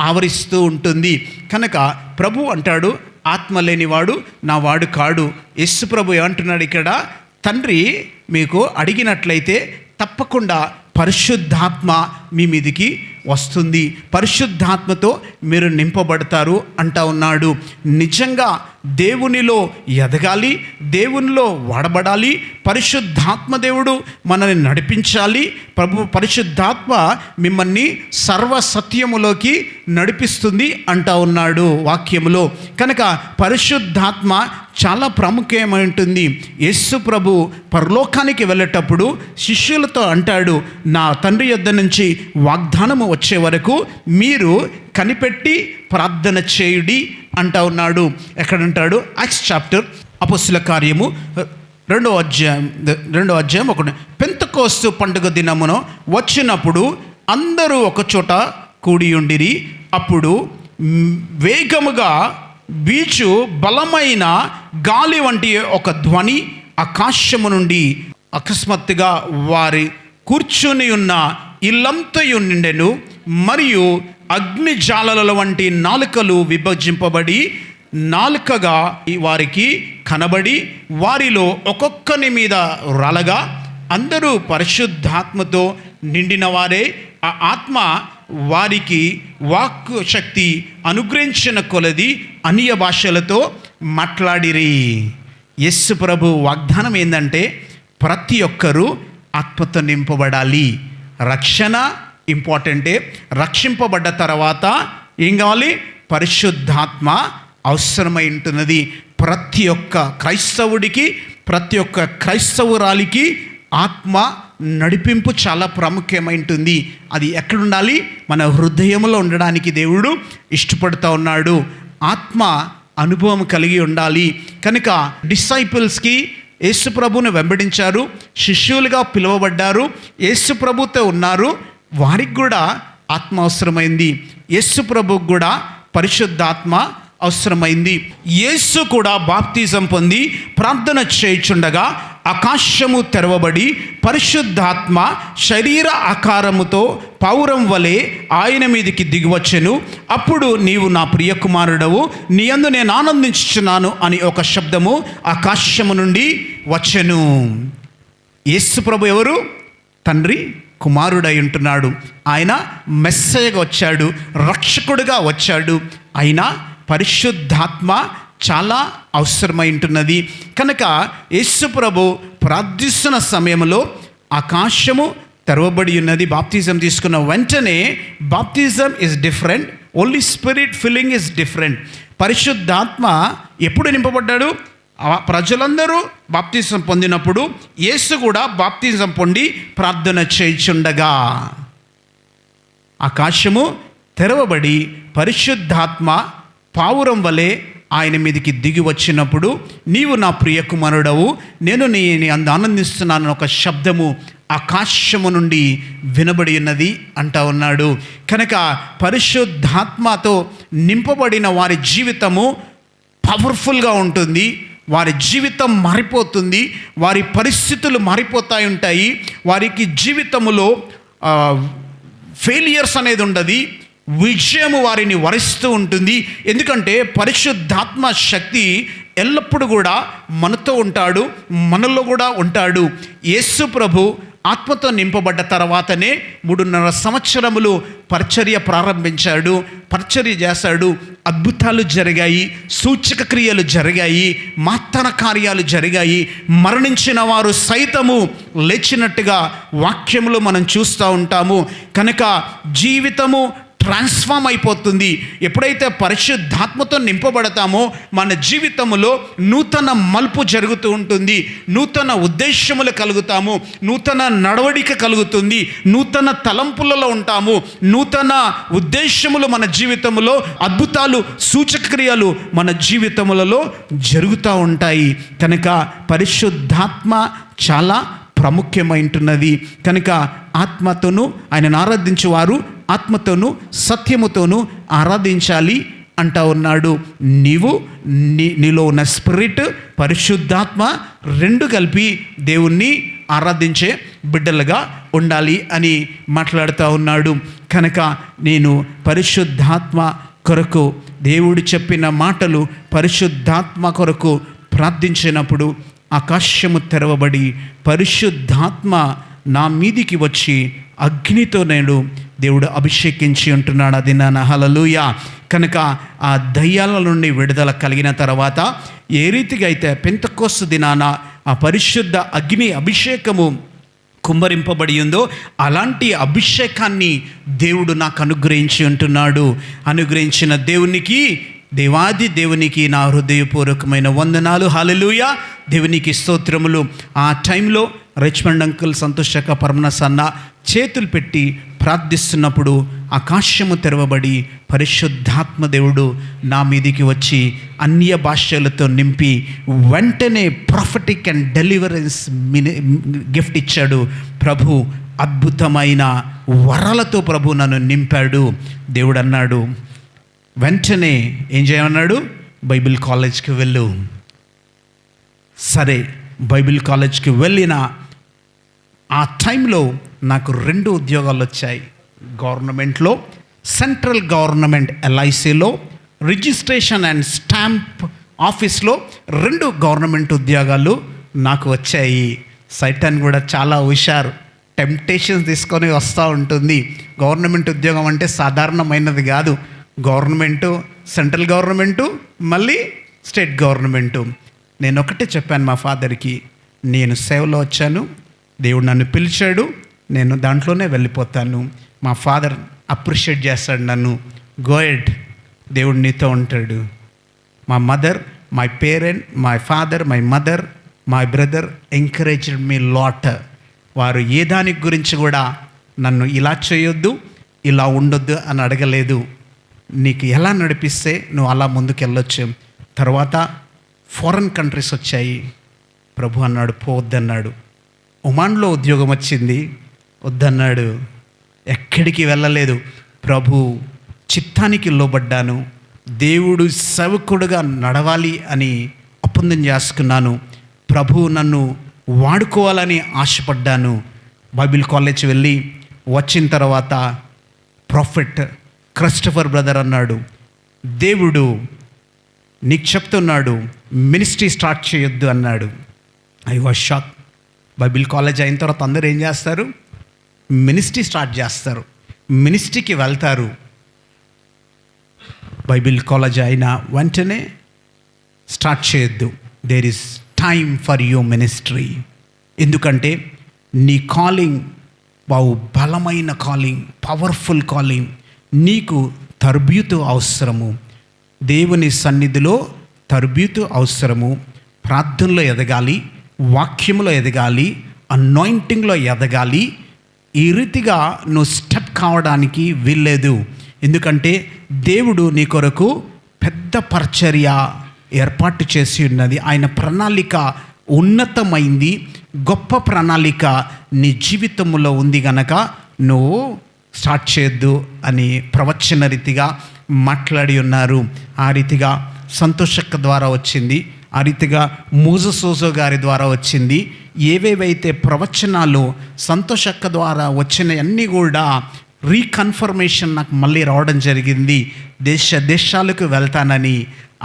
ఆవరిస్తూ ఉంటుంది. కనుక ప్రభు అంటాడు, ఆత్మ లేనివాడు నా వాడు కాడు. యేసు ప్రభు ఏమంటున్నాడు ఇక్కడ, తండ్రి మీకు అడిగినట్లయితే తప్పకుండా పరిశుద్ధాత్మ మీ మీదికి వస్తుంది, పరిశుద్ధాత్మతో మీరు నింపబడతారు అంటా ఉన్నాడు. నిజంగా దేవునిలో ఎదగాలి, దేవునిలో వాడబడాలి, పరిశుద్ధాత్మ దేవుడు మనల్ని నడిపించాలి. పరిశుద్ధాత్మ మిమ్మల్ని సర్వసత్యములోకి నడిపిస్తుంది అంటా ఉన్నాడు వాక్యములో. కనుక పరిశుద్ధాత్మ చాలా ప్రాముఖ్యమై ఉంటుంది. యేసు ప్రభు పరలోకానికి వెళ్ళేటప్పుడు శిష్యులతో అంటాడు, నా తండ్రి యొద్ద నుంచి వాగ్దానము వచ్చే వరకు మీరు కనిపెట్టి ప్రార్థన చేయుడి అంటా ఉన్నాడు. ఎక్కడంటాడు? యాక్ట్స్ చాప్టర్, అపొస్తలుల కార్యము 2వ అధ్యాయం 1. పెంతెకోస్తు పండుగ దినమున వచ్చినప్పుడు అందరూ ఒకచోట కూడి ఉండిరి. అప్పుడు వేగముగా వీచు బలమైన గాలి వంటి ఒక ధ్వని ఆకాశము నుండి అకస్మాత్తుగా వారి కూర్చుని ఉన్న ఇల్లంతయు నిండెను. మరియు అగ్ని జ్వాలల వంటి నాలుకలు విభజింపబడి నాలుకగా వారికి కనబడి వారిలో ఒక్కొక్కని మీద రాలగా అందరూ పరిశుద్ధాత్మతో నిండిన వారే. ఆ ఆత్మ వారికి వాక్కు శక్తి అనుగ్రహించిన కొలది అన్య భాషలతో మాట్లాడిరి. యేసు ప్రభు వాగ్దానం ఏంటంటే ప్రతి ఒక్కరూ ఆత్మతో నింపబడాలి. రక్షణ ఇంపార్టెంటే, రక్షింపబడ్డ తర్వాత ఏం కావాలి? పరిశుద్ధాత్మ అవసరమై ఉంటున్నది. ప్రతి ఒక్క క్రైస్తవుడికి, ప్రతి ఒక్క క్రైస్తవురాలికి ఆత్మ నడిపింపు చాలా ప్రాముఖ్యమై ఉంటుంది. అది ఎక్కడుండాలి? మన హృదయంలో ఉండడానికి దేవుడు ఇష్టపడుతూ ఉన్నాడు. ఆత్మ అనుభవం కలిగి ఉండాలి. కనుక డిసైపుల్స్కి యేసు ప్రభువును వెంబడించారు, శిష్యులుగా పిలువబడ్డారు, యేసు ప్రభుతో ఉన్నారు, వారికి కూడా ఆత్మ అవసరమైంది. యేసు ప్రభువుకు కూడా పరిశుద్ధాత్మ అవసరమైంది. యేసు కూడా బాప్తిజం పొంది ప్రార్థన చేయుచుండగా ఆకాశము తెరవబడి పరిశుద్ధాత్మ శరీర ఆకారముతో పౌరం వలె ఆయన మీదికి దిగివచ్చెను. అప్పుడు నీవు నా ప్రియ కుమారుడవు, నీ యందు నేను ఆనందించుచున్నాను అని ఒక శబ్దము ఆకాశము నుండి వచ్చెను. యేసు ప్రభు ఎవరు? తండ్రి కుమారుడై ఉంటున్నాడు. ఆయన మెస్సయ్యగా వచ్చాడు, రక్షకుడుగా వచ్చాడు. అయినా పరిశుద్ధాత్మ చాలా అవసరమై ఉంటున్నది. కనుక యేసు ప్రభు ప్రార్థిస్తున్న సమయంలో ఆకాశము తెరవబడి ఉన్నది. బాప్తిజం తీసుకున్న వెంటనే baptism is different, holy spirit filling is different. పరిశుద్ధాత్మ ఎప్పుడు నింపబడ్డాడు? ప్రజలందరూ బాప్తిజం పొందినప్పుడు యేసు కూడా బాప్తిజం పొంది ప్రార్థన చేయుచుండగా ఆకాశము తెరవబడి పరిశుద్ధాత్మ పావురం వలె ఆయన మీదకి దిగి వచ్చినప్పుడు నీవు నా ప్రియ కుమారుడవు, నేను నీ ఆనందిస్తున్నాను ఒక శబ్దము ఆకాశము నుండి వినబడి ఉన్నది అంటా ఉన్నాడు. కనుక పరిశుద్ధాత్మతో నింపబడిన వారి జీవితము పవర్ఫుల్గా ఉంటుంది. వారి జీవితం మారిపోతుంది, వారి పరిస్థితులు మారిపోతాయి ఉంటాయి. వారికి జీవితములో ఫెయిలియర్స్ అనేది ఉండదు, విజయము వారిని వరిస్తూ ఉంటుంది. ఎందుకంటే పరిశుద్ధాత్మ శక్తి ఎల్లప్పుడూ కూడా మనతో ఉంటాడు, మనలో కూడా ఉంటాడు. యేసు ప్రభు ఆత్మతో నింపబడ్డ తర్వాతనే 3.5 సంవత్సరములు పరిచర్య ప్రారంభించాడు, పరిచర్య చేశాడు. అద్భుతాలు జరిగాయి, సూచక క్రియలు జరిగాయి, మాత్తన కార్యాలు జరిగాయి. మరణించిన వారు సైతము లేచినట్టుగా వాక్యములు మనం చూస్తూ ఉంటాము. కనుక జీవితము ట్రాన్స్ఫామ్ అయిపోతుంది. ఎప్పుడైతే పరిశుద్ధాత్మతో నింపబడతామో మన జీవితంలో నూతన మలుపు జరుగుతూ ఉంటుంది, నూతన ఉద్దేశములు కలుగుతాము, నూతన నడవడిక కలుగుతుంది, నూతన తలంపులలో ఉంటాము, నూతన ఉద్దేశములు మన జీవితంలో, అద్భుతాలు సూచక క్రియలు మన జీవితములలో జరుగుతూ ఉంటాయి. కనుక పరిశుద్ధాత్మ చాలా ప్రాముఖ్యమైంటున్నది. కనుక ఆత్మతోనూ ఆయనను ఆరాధించేవారు ఆత్మతోనూ సత్యముతోనూ ఆరాధించాలి అంటా ఉన్నాడు. నీలో ఉన్న స్పిరిట్, పరిశుద్ధాత్మ రెండు కలిపి దేవుణ్ణి ఆరాధించే బిడ్డలుగా ఉండాలి అని మాట్లాడుతూ ఉన్నాడు. కనుక నేను పరిశుద్ధాత్మ కొరకు దేవుడు చెప్పిన మాటలు, పరిశుద్ధాత్మ కొరకు ప్రార్థించినప్పుడు ఆకాశము తెరవబడి పరిశుద్ధాత్మ నా మీదికి వచ్చి అగ్నితో నేను దేవుడు అభిషేకించి ఉంటున్నాడు. అది నా హల్లెలూయా. కనుక ఆ దయ్యాల నుండి విడుదల కలిగిన తర్వాత ఏ రీతిగా అయితే పెంతెకోస్తు దినాన ఆ పరిశుద్ధ అగ్ని అభిషేకము కుమ్మరింపబడి ఉందో అలాంటి అభిషేకాన్ని దేవుడు నాకు అనుగ్రహించి ఉంటున్నాడు. అనుగ్రహించిన దేవాది దేవునికి నా హృదయపూర్వకమైన వందనాలు. హల్లెలూయా. దేవునికి స్తోత్రములు. ఆ టైంలో రిచ్మండ్ అంకుల్, సంతోషక పరమనస్ అన్న చేతులు పెట్టి ప్రార్థిస్తున్నప్పుడు ఆకాశము తెరవబడి పరిశుద్ధాత్మ దేవుడు నా మీదికి వచ్చి అన్య భాషలతో నింపి వెంటనే ప్రాఫెటిక్ అండ్ డెలివరెన్స్ గిఫ్ట్ ఇచ్చాడు. ప్రభు అద్భుతమైన వరాలతో ప్రభు నన్ను నింపాడు. దేవుడు అన్నాడు, వెంటనే ఏం చేయమన్నాడు? బైబిల్ కాలేజ్కి వెళ్ళు. సరే, బైబిల్ కాలేజ్కి వెళ్ళిన ఆ టైంలో నాకు 2 ఉద్యోగాలు వచ్చాయి. గవర్నమెంట్లో, సెంట్రల్ గవర్నమెంట్ LICలో, రిజిస్ట్రేషన్ అండ్ స్టాంప్ ఆఫీస్లో 2 గవర్నమెంట్ ఉద్యోగాలు నాకు వచ్చాయి. సైటాన్ కూడా చాలా హుషారు, టెంప్టేషన్స్ తీసుకొని వస్తూ ఉంటుంది. గవర్నమెంట్ ఉద్యోగం అంటే సాధారణమైనది కాదు. గవర్నమెంటు, సెంట్రల్ గవర్నమెంటు, మళ్ళీ స్టేట్ గవర్నమెంటు. నేను ఒకటే చెప్పాను మా ఫాదర్కి, నేను సేవలో వచ్చాను, దేవుడు నన్ను పిలిచాడు, నేను దాంట్లోనే వెళ్ళిపోతాను. మా ఫాదర్ అప్రిషియేట్ చేస్తాడు నన్ను. గోయడ్, దేవుడు నీతో ఉంటాడు. మా mother, my parent, my father, my mother, my brother encouraged me lot. వారు ఏ దాని గురించి కూడా నన్ను ఇలా చేయొద్దు, ఇలా ఉండొద్దు అని అడగలేదు. నీకు ఎలా నడిపిస్తే నువ్వు అలా ముందుకెళ్ళొచ్చు. తర్వాత ఫారెన్ కంట్రీస్ వచ్చాయి. ప్రభు అన్నాడు పోవద్దన్నాడు. ఒమాన్లో ఉద్యోగం వచ్చింది, వద్దన్నాడు. ఎక్కడికి వెళ్ళలేదు. ప్రభు చిత్తానికి లోబడ్డాను. దేవుడు సేవకుడుగా నడవాలి అని ఒప్పందం చేసుకున్నాను. ప్రభు నన్ను వాడుకోవాలని ఆశపడ్డాను. బైబిల్ కాలేజ్ వెళ్ళి వచ్చిన తర్వాత ప్రాఫెట్ క్రిస్టఫర్ బ్రదర్ అన్నాడు, దేవుడు నీకు చెప్తున్నాడు మినిస్ట్రీ స్టార్ట్ చేయొద్దు అన్నాడు. I was shock. Bible college అయిన తర్వాత అందరూ ఏం చేస్తారు? మినిస్ట్రీ స్టార్ట్ చేస్తారు, మినిస్ట్రీకి వెళ్తారు. బైబిల్ కాలేజ్ అయిన వెంటనే స్టార్ట్ చేయొద్దు. There is time for you ministry. ఎందుకంటే నీ కాలింగ్ బలమైన కాలింగ్, పవర్ఫుల్ కాలింగ్. నీకు తర్బీతు అవసరము, దేవుని సన్నిధిలో తర్బీతు అవసరము. ప్రార్థనలో ఎదగాలి, వాక్యంలో ఎదగాలి, అనాయింటింగ్లో ఎదగాలి. ఈ రీతిగా నువ్వు స్టెప్ కావడానికి వీల్లేదు. ఎందుకంటే దేవుడు నీ కొరకు పెద్ద పరిచర్య ఏర్పాటు చేసి ఉన్నది. ఆయన ప్రణాళిక ఉన్నతమైంది, గొప్ప ప్రణాళిక నీ జీవితంలో ఉంది గనక నువ్వు స్టార్ట్ చేయొద్దు అని ప్రవచన రీతిగా మాట్లాడి ఉన్నారు. ఆ రీతిగా సంతోషక్క ద్వారా వచ్చింది, ఆ రీతిగా మోజసోజో గారి ద్వారా వచ్చింది. ఏవేవైతే ప్రవచనాలు సంతోషక్క ద్వారా వచ్చినవన్నీ కూడా రీకన్ఫర్మేషన్ నాకు మళ్ళీ రావడం జరిగింది. దేశాలకు వెళ్తానని.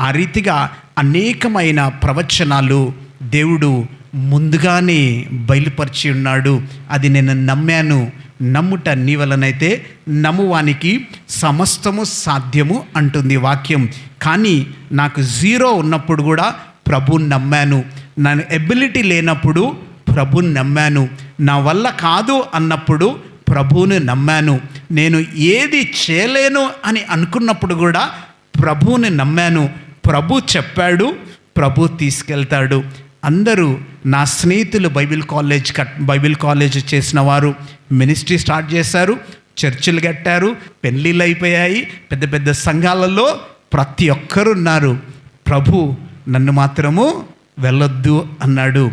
ఆ రీతిగా అనేకమైన ప్రవచనాలు దేవుడు ముందుగానే బయలుపరిచి ఉన్నాడు. అది నేను నమ్మాను. నమ్ముట నీ వలనైతే నమ్మువానికి సమస్తము సాధ్యము అంటుంది వాక్యం. కానీ నాకు జీరో ఉన్నప్పుడు కూడా ప్రభువుని నమ్మాను. నా ఎబిలిటీ లేనప్పుడు ప్రభువుని నమ్మాను. నా వల్ల కాదు అన్నప్పుడు ప్రభువుని నమ్మాను. నేను ఏది చేయలేను అని అనుకున్నప్పుడు కూడా ప్రభువుని నమ్మాను. ప్రభు చెప్పాడు, ప్రభు తీసుకెళ్తాడు. అందరూ నా స్నేహితులు బైబిల్ కాలేజ్ చేసిన వారు మినిస్ట్రీ స్టార్ట్ చేశారు, చర్చిలు కట్టారు, పెళ్ళిళ్ళు అయిపోయాయి, పెద్ద పెద్ద సంఘాలలో ప్రతి ఒక్కరు ఉన్నారు. ప్రభు నన్ను మాత్రము వెళ్ళొద్దు అన్నాడు.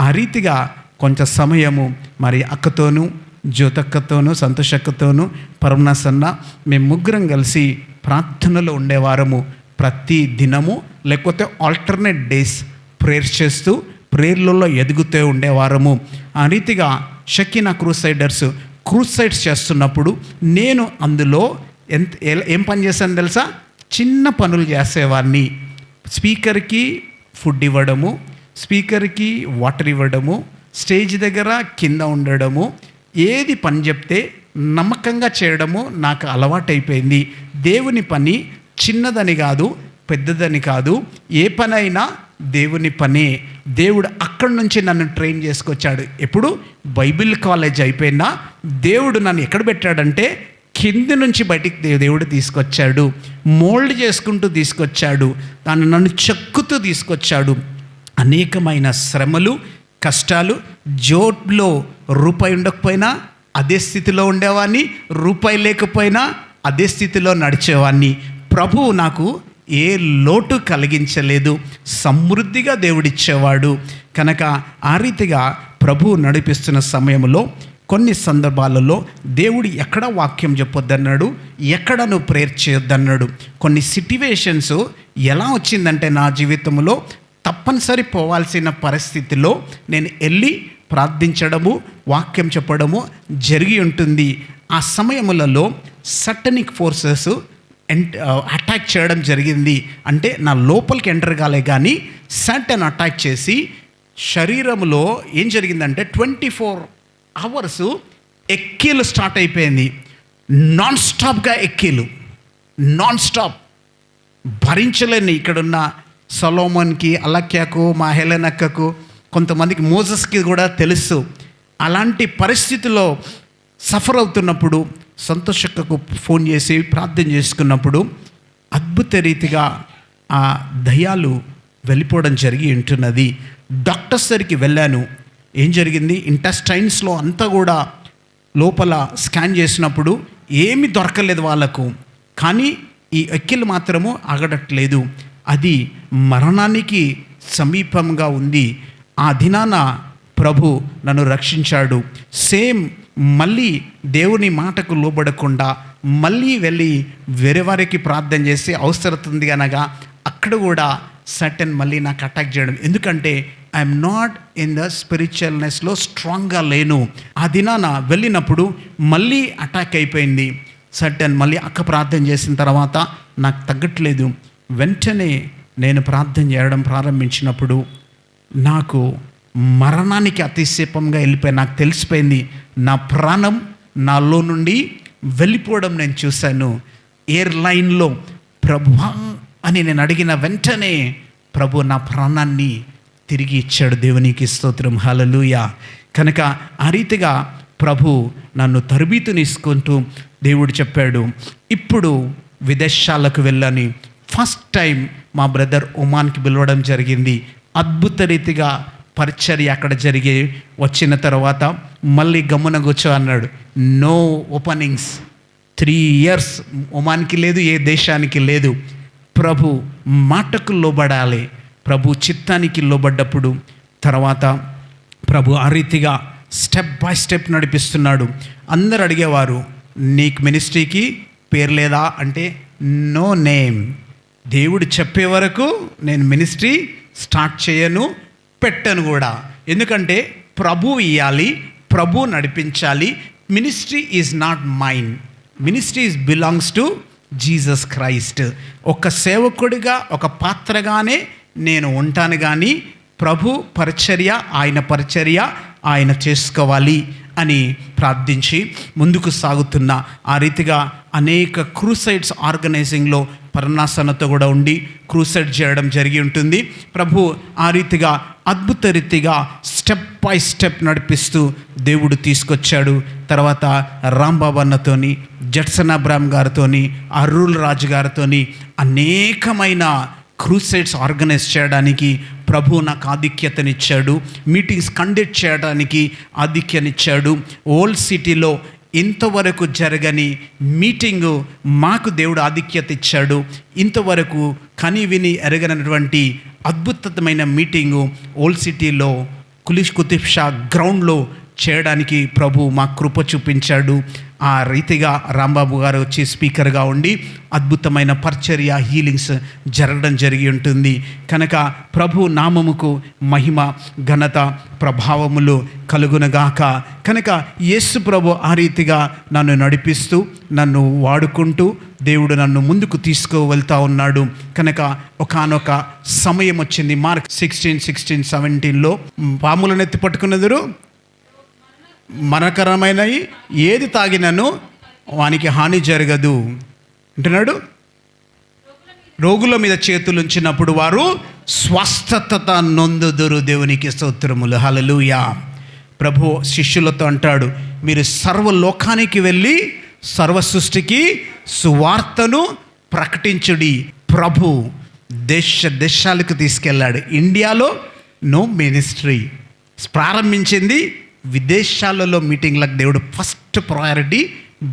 ఆ రీతిగా కొంచెం సమయము మరి అక్కతోనూ, జ్యోతక్కతోనూ, సంతోషక్కతోనూ, పరమనాసన్న మేము ముగ్గురం కలిసి ప్రార్థనలో ఉండేవారము. ప్రతి దినము లేకపోతే ఆల్టర్నేట్ డేస్ ప్రేయర్ చేస్తూ ప్రేయర్లలో ఎదుగుతూ ఉండేవారము. ఆ రీతిగా షకీనా క్రూసైడ్స్ చేస్తున్నప్పుడు నేను అందులో ఏం పని చేశాను తెలుసా? చిన్న పనులు చేసేవాడిని. స్పీకర్కి ఫుడ్ ఇవ్వడము, స్పీకర్కి వాటర్ ఇవ్వడము, స్టేజ్ దగ్గర కింద ఉండడము, ఏది పని చెప్తే నమ్మకంగా చేయడము నాకు అలవాటైపోయింది. దేవుని పని చిన్నదని కాదు, పెద్దదని కాదు, ఏ పనైనా దేవుని పనే. దేవుడు అక్కడి నుంచి నన్ను ట్రైన్ చేసుకొచ్చాడు. ఎప్పుడు బైబిల్ కాలేజ్ అయిపోయినా దేవుడు నన్ను ఎక్కడ పెట్టాడంటే కింది నుంచి బయటికి దేవుడు తీసుకొచ్చాడు. మోల్డ్ చేసుకుంటూ తీసుకొచ్చాడు. నన్ను చెక్కుతూ తీసుకొచ్చాడు. అనేకమైన శ్రమలు, కష్టాలు. జోట్లో రూపాయి ఉండకపోయినా అదే స్థితిలో ఉండేవాడిని, రూపాయి లేకపోయినా అదే స్థితిలో నడిచేవాడిని. ప్రభువు నాకు ఏ లోటు కలిగించలేదు. సమృద్ధిగా దేవుడిచ్చేవాడు. కనుక ఆ రీతిగా ప్రభువు నడిపిస్తున్న సమయంలో కొన్ని సందర్భాలలో దేవుడు ఎక్కడ వాక్యం చెప్పొద్దన్నాడు, ఎక్కడ నువ్వు ప్రేయర్ చేయొద్దన్నాడు. కొన్ని సిట్యువేషన్స్ ఎలా వచ్చిందంటే నా జీవితంలో తప్పనిసరి పోవాల్సిన పరిస్థితిలో నేను వెళ్ళి ప్రార్థించడము, వాక్యం చెప్పడము జరిగి ఉంటుంది. ఆ సమయములలో సటనిక్ ఫోర్సెస్ అటాక్ చేయడం జరిగింది. అంటే నా లోపలికి ఎంటర్ కాలే కానీ సటన్ అటాక్ చేసి శరీరంలో ఏం జరిగిందంటే 24 hours ఎక్కీలు స్టార్ట్ అయిపోయింది. నాన్ స్టాప్గా ఎక్కీలు, నాన్ స్టాప్. భరించలేని ఇక్కడున్న సొలొమోన్కి, అలక్యాకు, మా హెలెనక్కకు, కొంతమందికి మోజెస్కి కూడా తెలుసు. అలాంటి పరిస్థితిలో సఫర్ అవుతున్నప్పుడు సంతోషక్కకు ఫోన్ చేసి ప్రార్థన చేసుకున్నప్పుడు అద్భుత రీతిగా ఆ దయ్యాలు వెళ్ళిపోవడం జరిగి ఉంటున్నది. డాక్టర్స్ దగ్గరికి వెళ్ళాను. ఏం జరిగింది? ఇంటెస్టైన్స్లో అంతా కూడా లోపల స్కాన్ చేసినప్పుడు ఏమీ దొరకలేదు వాళ్ళకు. కానీ ఈ ఎక్కిలు మాత్రము ఆగడట్లేదు. అది మరణానికి సమీపంగా ఉంది. ఆ దినాన ప్రభు నన్ను రక్షించాడు. సేమ్ మళ్ళీ దేవుని మాటకు లోబడకుండా మళ్ళీ వెళ్ళి వేరే వారికి ప్రార్థన చేసి అవసరం ఉంది అనగా అక్కడ కూడా సటన్ మళ్ళీ నాకు అటాక్ చేయడం. ఎందుకంటే ఐఎమ్ నాట్ ఇన్ ద స్పిరిచువల్నెస్లో స్ట్రాంగ్గా లేను. ఆ దినాన వెళ్ళినప్పుడు మళ్ళీ అటాక్ అయిపోయింది. సటన్ మళ్ళీ అక్క ప్రార్థన చేసిన తర్వాత నాకు తగ్గట్లేదు. వెంటనే నేను ప్రార్థన చేయడం ప్రారంభించినప్పుడు నాకు మరణానికి అతిశేపంగా వెళ్ళిపోయి నాకు తెలిసిపోయింది. నా ప్రాణం నాలో నుండి వెళ్ళిపోవడం నేను చూశాను. ఎయిర్లైన్లో ప్రభువా అని నేను అడిగిన వెంటనే ప్రభు నా ప్రాణాన్ని తిరిగి ఇచ్చాడు. దేవునికి స్తోత్రం, హల్లెలూయా. కనుక ఆ రీతిగా ప్రభు నన్ను తరబీతునిసుకుంటూ దేవుడు చెప్పాడు, ఇప్పుడు విదేశాలకు వెళ్ళని. ఫస్ట్ టైం మా బ్రదర్ ఒమాన్కి పిలవడం జరిగింది. అద్భుత రీతిగా పరిచర్య అక్కడ జరిగి వచ్చిన తర్వాత మళ్ళీ గమ్మున కూర్చో అన్నాడు. No openings. 3 years ఒమాన్కి లేదు, ఏ దేశానికి లేదు. ప్రభు మాటకు లోబడాలి. ప్రభు చిత్తానికి లోబడ్డప్పుడు తర్వాత ప్రభు ఆ రీతిగా స్టెప్ బై స్టెప్ నడిపిస్తున్నాడు. అందరు అడిగేవారు, నీకు మినిస్ట్రీకి పేరు లేదా అంటే నో నేమ్. దేవుడు చెప్పే వరకు నేను మినిస్ట్రీ స్టార్ట్ చేయను, పెట్టను కూడా. ఎందుకంటే ప్రభు ఇవ్వాలి, ప్రభు నడిపించాలి. Ministry is not mine, ministry is belongs to Jesus Christ. ఒక సేవకుడిగా, ఒక పాత్రగానే నేను ఉంటాను, కానీ ప్రభు పరిచర్య, ఆయన పరిచర్య ఆయన చేసుకోవాలి అని ప్రార్థించి ముందుకు సాగుతున్న ఆ రీతిగా అనేక క్రూసైడ్స్ ఆర్గనైజింగ్లో పర్ణాసనతో కూడా ఉండి క్రూసైడ్ చేయడం జరిగి ఉంటుంది. ప్రభు ఆ రీతిగా అద్భుత రీతిగా స్టెప్ బై స్టెప్ నడిపిస్తూ దేవుడు తీసుకొచ్చాడు. తర్వాత రాంబాబు అన్నతోని, జడ్సన్ అబ్రామ్ గారితోని, అరుల్ రాజు గారితోని అనేకమైన క్రూసైడ్స్ ఆర్గనైజ్ చేయడానికి ప్రభు నాకు ఆధిక్యతనిచ్చాడు. మీటింగ్స్ కండక్ట్ చేయడానికి ఆధిక్యనిచ్చాడు. ఓల్డ్ సిటీలో ఇంతవరకు జరగని మీటింగు మాకు దేవుడు ఆధిక్యత ఇచ్చాడు. ఇంతవరకు కని విని ఎరగనటువంటి అద్భుతమైన మీటింగు ఓల్డ్ సిటీలో కుతుబ్ షా గ్రౌండ్లో చేయడానికి ప్రభు మా కృప చూపించాడు. ఆ రీతిగా రాంబాబు గారు వచ్చి స్పీకర్గా ఉండి అద్భుతమైన పరిచర్య, హీలింగ్స్ జరగడం జరిగి ఉంటుంది. కనుక ప్రభు నామముకు మహిమ, ఘనత, ప్రభావములు కలుగునగాక. కనుక యేసు ప్రభు ఆ రీతిగా నన్ను నడిపిస్తూ, నన్ను వాడుకుంటూ దేవుడు నన్ను ముందుకు తీసుకువెళ్తా ఉన్నాడు. కనుక ఒకానొక సమయం వచ్చింది. మార్క్ 16:17 పాములను ఎత్తి పట్టుకున్నదురు, మనకరమైనవి ఏది తాగినను వానికి హాని జరగదు అంటున్నాడు. రోగుల మీద చేతులు ఉంచినప్పుడు వారు స్వస్థత నొందుదురు. దేవునికి స్తోత్రములు, హల్లెలూయా. ప్రభు శిష్యులతో అంటాడు, మీరు సర్వలోకానికి వెళ్ళి సర్వ సృష్టికి సువార్తను ప్రకటించుడి. ప్రభు దేశాలకు తీసుకెళ్ళాడు. ఇండియాలో నో మినిస్ట్రీ ప్రారంభించింది. విదేశాలలో మీటింగ్లకు దేవుడు ఫస్ట్ ప్రయారిటీ.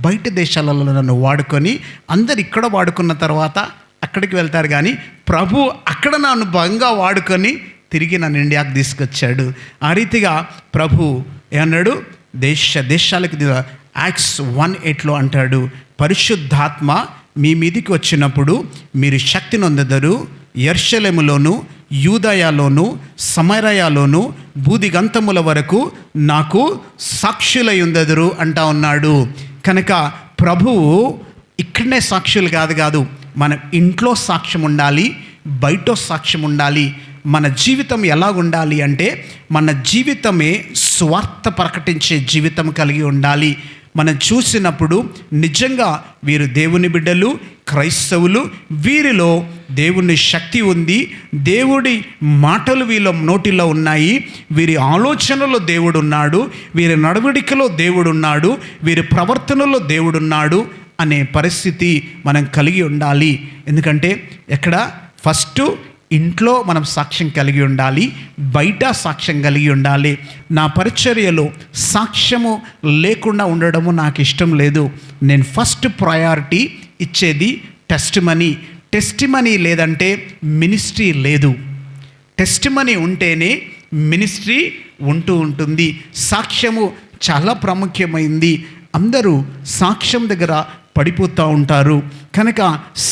బయట దేశాలలో నన్ను వాడుకొని, అందరు ఇక్కడ వాడుకున్న తర్వాత అక్కడికి వెళ్తారు, కానీ ప్రభు అక్కడ నన్ను భంగా వాడుకొని తిరిగి నన్ను ఇండియాకి తీసుకొచ్చాడు. ఆ రీతిగా ప్రభు ఏమన్నాడు, దేశాలకు యాక్ట్స్ 1:8 అంటాడు, పరిశుద్ధాత్మ మీ మీదికి వచ్చినప్పుడు మీరు శక్తి నొందెదరు. యెరూషలేములోను, యూదయలోను, సమరయలోను, భూదిగంతముల వరకు నాకు సాక్షులై ఉండెదరు అంటా ఉన్నాడు. కనుక ప్రభువు ఇక్కడనే సాక్షులు కాదు, మన ఇంట్లో సాక్ష్యం ఉండాలి, బయట సాక్ష్యం ఉండాలి. మన జీవితం ఎలా ఉండాలి అంటే, మన జీవితమే స్వార్థ ప్రకటించే జీవితం కలిగి ఉండాలి. మనం చూసినప్పుడు నిజంగా వీరు దేవుని బిడ్డలు, క్రైస్తవులు, వీరిలో దేవుని శక్తి ఉంది, దేవుడి మాటలు వీళ్ళ నోటిలో ఉన్నాయి, వీరి ఆలోచనలో దేవుడు ఉన్నాడు, వీరి నడవడికలో దేవుడు ఉన్నాడు, వీరి ప్రవర్తనలో దేవుడు ఉన్నాడు అనే పరిస్థితి మనం కలిగి ఉండాలి. ఎందుకంటే ఎక్కడ ఫస్ట్ ఇంట్లో మనం సాక్ష్యం కలిగి ఉండాలి, బయట సాక్ష్యం కలిగి ఉండాలి. నా పరిచర్యలో సాక్ష్యము లేకుండా ఉండడము నాకు ఇష్టం లేదు. నేను ఫస్ట్ ప్రయారిటీ ఇచ్చేది టెస్టిమనీ లేదంటే మినిస్ట్రీ లేదు. టెస్టిమనీ ఉంటేనే మినిస్ట్రీ ఉంటుంది. సాక్ష్యము చాలా ప్రాముఖ్యమైంది. అందరూ సాక్ష్యం దగ్గర పడిపోతూ ఉంటారు. కనుక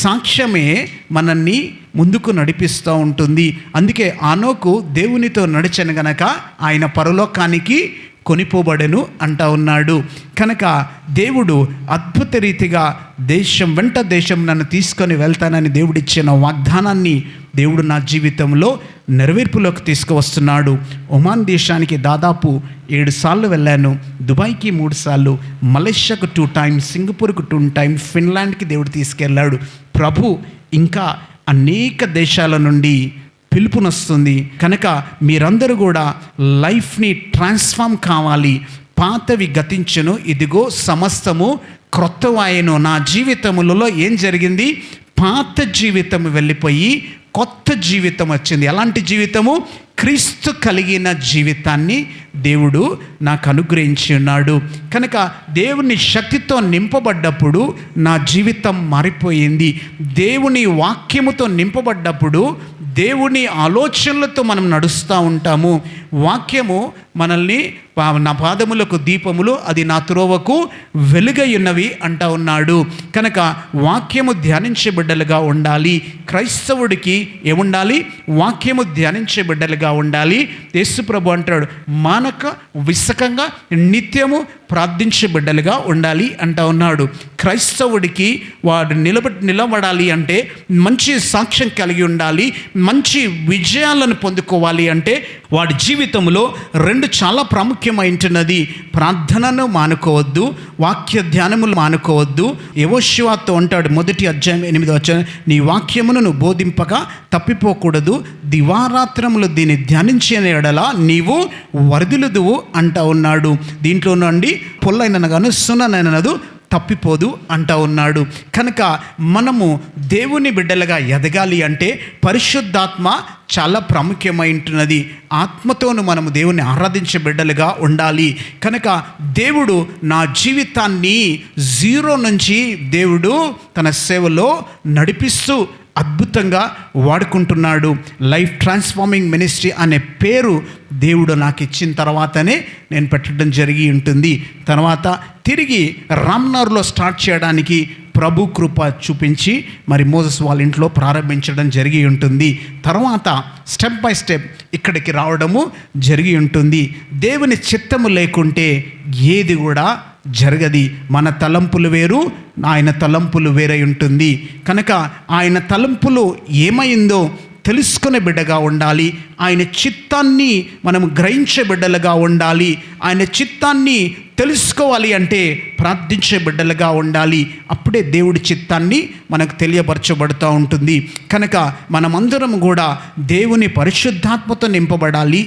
సాక్ష్యమే మనల్ని ముందుకు నడిపిస్తూ ఉంటుంది. అందుకే ఆనోకు దేవునితో నడిచెను గనక ఆయన పరలోకానికి కొనిపోబడెను అంటా ఉన్నాడు. కనుక దేవుడు అద్భుత రీతిగా దేశం వెంట దేశం నన్ను తీసుకొని వెళ్తానని దేవుడిచ్చిన వాగ్దానాన్ని దేవుడు నా జీవితంలో నెరవేర్పులోకి తీసుకువస్తున్నాడు. ఒమాన్ దేశానికి దాదాపు 7 సార్లు వెళ్ళాను, దుబాయ్కి 3 సార్లు, మలేషియాకు 2 టైమ్స్, సింగపూర్కు 2 టైమ్స్, ఫిన్లాండ్కి దేవుడు తీసుకెళ్ళాడు. ప్రభు ఇంకా అనేక దేశాల నుండి పిలుపునొస్తుంది. కనుక మీరందరూ కూడా లైఫ్ని ట్రాన్స్ఫార్మ్ కావాలి. పాతవి గతించును, ఇదిగో సమస్తము క్రొత్తవాయను. నా జీవితములలో ఏం జరిగింది? పాత జీవితం వెళ్ళిపోయి కొత్త జీవితం వచ్చింది. ఎలాంటి జీవితము? క్రీస్తు కలిగిన జీవితాన్ని దేవుడు నాకు అనుగ్రహించి ఉన్నాడు. కనుక దేవుని శక్తితో నింపబడ్డప్పుడు నా జీవితం మారిపోయింది. దేవుని వాక్యముతో నింపబడ్డప్పుడు దేవుని ఆలోచనలతో మనం నడుస్తూ ఉంటాము. వాక్యము మనల్ని నా పాదములకు దీపములు, అది నా త్రోవకు వెలుగై ఉన్నవి అంటా ఉన్నాడు. కనుక వాక్యము ధ్యానించే బిడ్డలుగా ఉండాలి. క్రైస్తవుడికి ఏముండాలి? వాక్యము ధ్యానించే బిడ్డలుగా ఉండాలి. యేసుప్రభు అంటాడు, మానక విసకంగా నిత్యము ప్రార్థించే బిడ్డలుగా ఉండాలి అంటా ఉన్నాడు. క్రైస్తవుడికి వాడు నిలబడాలి అంటే మంచి సాక్ష్యం కలిగి ఉండాలి. మంచి విజయాలను పొందుకోవాలి అంటే వాడి జీవితంలో రెండు చాలా ప్రాముఖ్యమైనది. ప్రార్థనను మానుకోవద్దు, వాక్య ధ్యానములు మానుకోవద్దు. యెహోషువతో అంటాడు, 1 అధ్యాయం 8వ వచనం, నీ వాక్యమును నువ్వు బోధింపక తప్పిపోకూడదు, దివారాత్రములు దీన్ని ధ్యానించిన ఎడల నీవు వర్ధిల్లుదువు అంటా ఉన్నాడు. దీంట్లో నుండి పొల్లైనగాను సున్ననైనదు తప్పిపోదు అంటా ఉన్నాడు. కనుక మనము దేవుని బిడ్డలుగా ఎదగాలి అంటే పరిశుద్ధాత్మ చాలా ప్రాముఖ్యమైనది. ఆత్మతోను మనము దేవుని ఆరాధించే బిడ్డలుగా ఉండాలి. కనుక దేవుడు నా జీవితాన్ని 0 నుంచి దేవుడు తన సేవలో నడిపిస్తూ అద్భుతంగా వాడుకుంటున్నాడు. లైఫ్ ట్రాన్స్ఫార్మింగ్ మినిస్ట్రీ అనే పేరు దేవుడు నాకు ఇచ్చిన తర్వాతనే నేను పెట్టడం జరిగి ఉంటుంది. తర్వాత తిరిగి రామ్నగర్లో స్టార్ట్ చేయడానికి ప్రభు కృప చూపించి మరి మోసెస్ వాళ్ళ ఇంట్లో ప్రారంభించడం జరిగి ఉంటుంది. తర్వాత స్టెప్ బై స్టెప్ ఇక్కడికి రావడము జరిగి ఉంటుంది. దేవుని చిత్తము లేకుంటే ఏది కూడా జరగది. మన తలంపులు వేరు, ఆయన తలంపులు వేరై ఉంటుంది. కనుక ఆయన తలంపులు ఏమైందో తెలుసుకునే బిడ్డగా ఉండాలి. ఆయన చిత్తాన్ని మనం గ్రహించే బిడ్డలుగా ఉండాలి. ఆయన చిత్తాన్ని తెలుసుకోవాలి అంటే ప్రార్థించే బిడ్డలుగా ఉండాలి. అప్పుడే దేవుడి చిత్తాన్ని మనకు తెలియపరచబడుతూ ఉంటుంది. కనుక మనమందరం కూడా దేవుని పరిశుద్ధాత్మతో నింపబడాలి,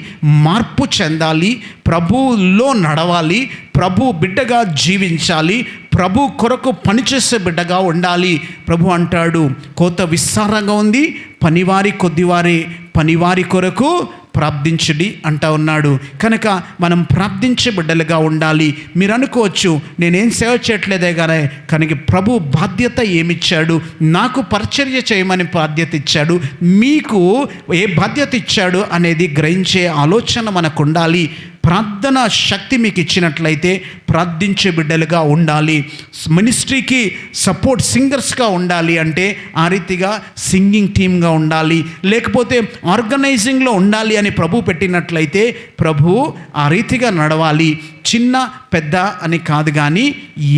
మార్పు చెందాలి, ప్రభువులో నడవాలి, ప్రభు బిడ్డగా జీవించాలి, ప్రభు కొరకు పనిచేసే బిడ్డగా ఉండాలి. ప్రభు అంటాడు, కోత విస్తారంగా ఉంది, పనివారి కొరకు ప్రార్థించండి అంటా ఉన్నాడు. కనుక మనం ప్రార్థించే బిడ్డలుగా ఉండాలి. మీరు అనుకోవచ్చు, నేనేం సేవ చేయట్లేదే కానీ కనుక ప్రభు బాధ్యత ఏమిచ్చాడు, నాకు పరిచర్య చేయమని బాధ్యత ఇచ్చాడు, మీకు ఏ బాధ్యత ఇచ్చాడు అనేది గ్రహించే ఆలోచన మనకు ఉండాలి. ప్రార్థన శక్తి మీకు ఇచ్చినట్లయితే ప్రార్థించే బిడ్డలుగా ఉండాలి. మినిస్ట్రీకి సపోర్ట్ సింగర్స్గా ఉండాలి అంటే ఆ రీతిగా సింగింగ్ టీమ్గా ఉండాలి. లేకపోతే ఆర్గనైజింగ్లో ఉండాలి అని ప్రభు పెట్టినట్లయితే ప్రభు ఆ రీతిగా నడవాలి. చిన్న పెద్ద అని కాదు, కానీ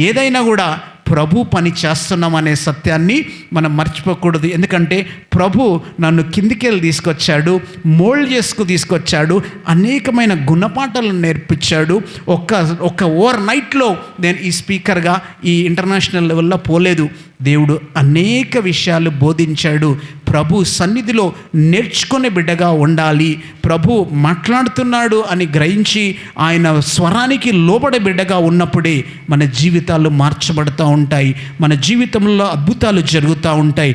ఏదైనా కూడా ప్రభు పని చేస్తున్నామనే సత్యాన్ని మనం మర్చిపోకూడదు. ఎందుకంటే ప్రభు నన్ను కిందికెళ్ళి తీసుకొచ్చాడు, మోల్డ్ చేసుకు తీసుకొచ్చాడు, అనేకమైన గుణపాఠాలను నేర్పించాడు. ఒక్క ఓవర్ నైట్లో నేను ఈ స్పీకర్గా ఈ ఇంటర్నేషనల్ లెవెల్లో పోలేదు. దేవుడు అనేక విషయాలు బోధించాడు. ప్రభు సన్నిధిలో నేర్చుకునే బిడ్డగా ఉండాలి. ప్రభు మాట్లాడుతున్నాడు అని గ్రహించి ఆయన స్వరానికి లోబడే బిడ్డగా ఉన్నప్పుడే మన జీవితాలు మార్చబడుతూ ఉంటాయి, మన జీవితంలో అద్భుతాలు జరుగుతూ ఉంటాయి.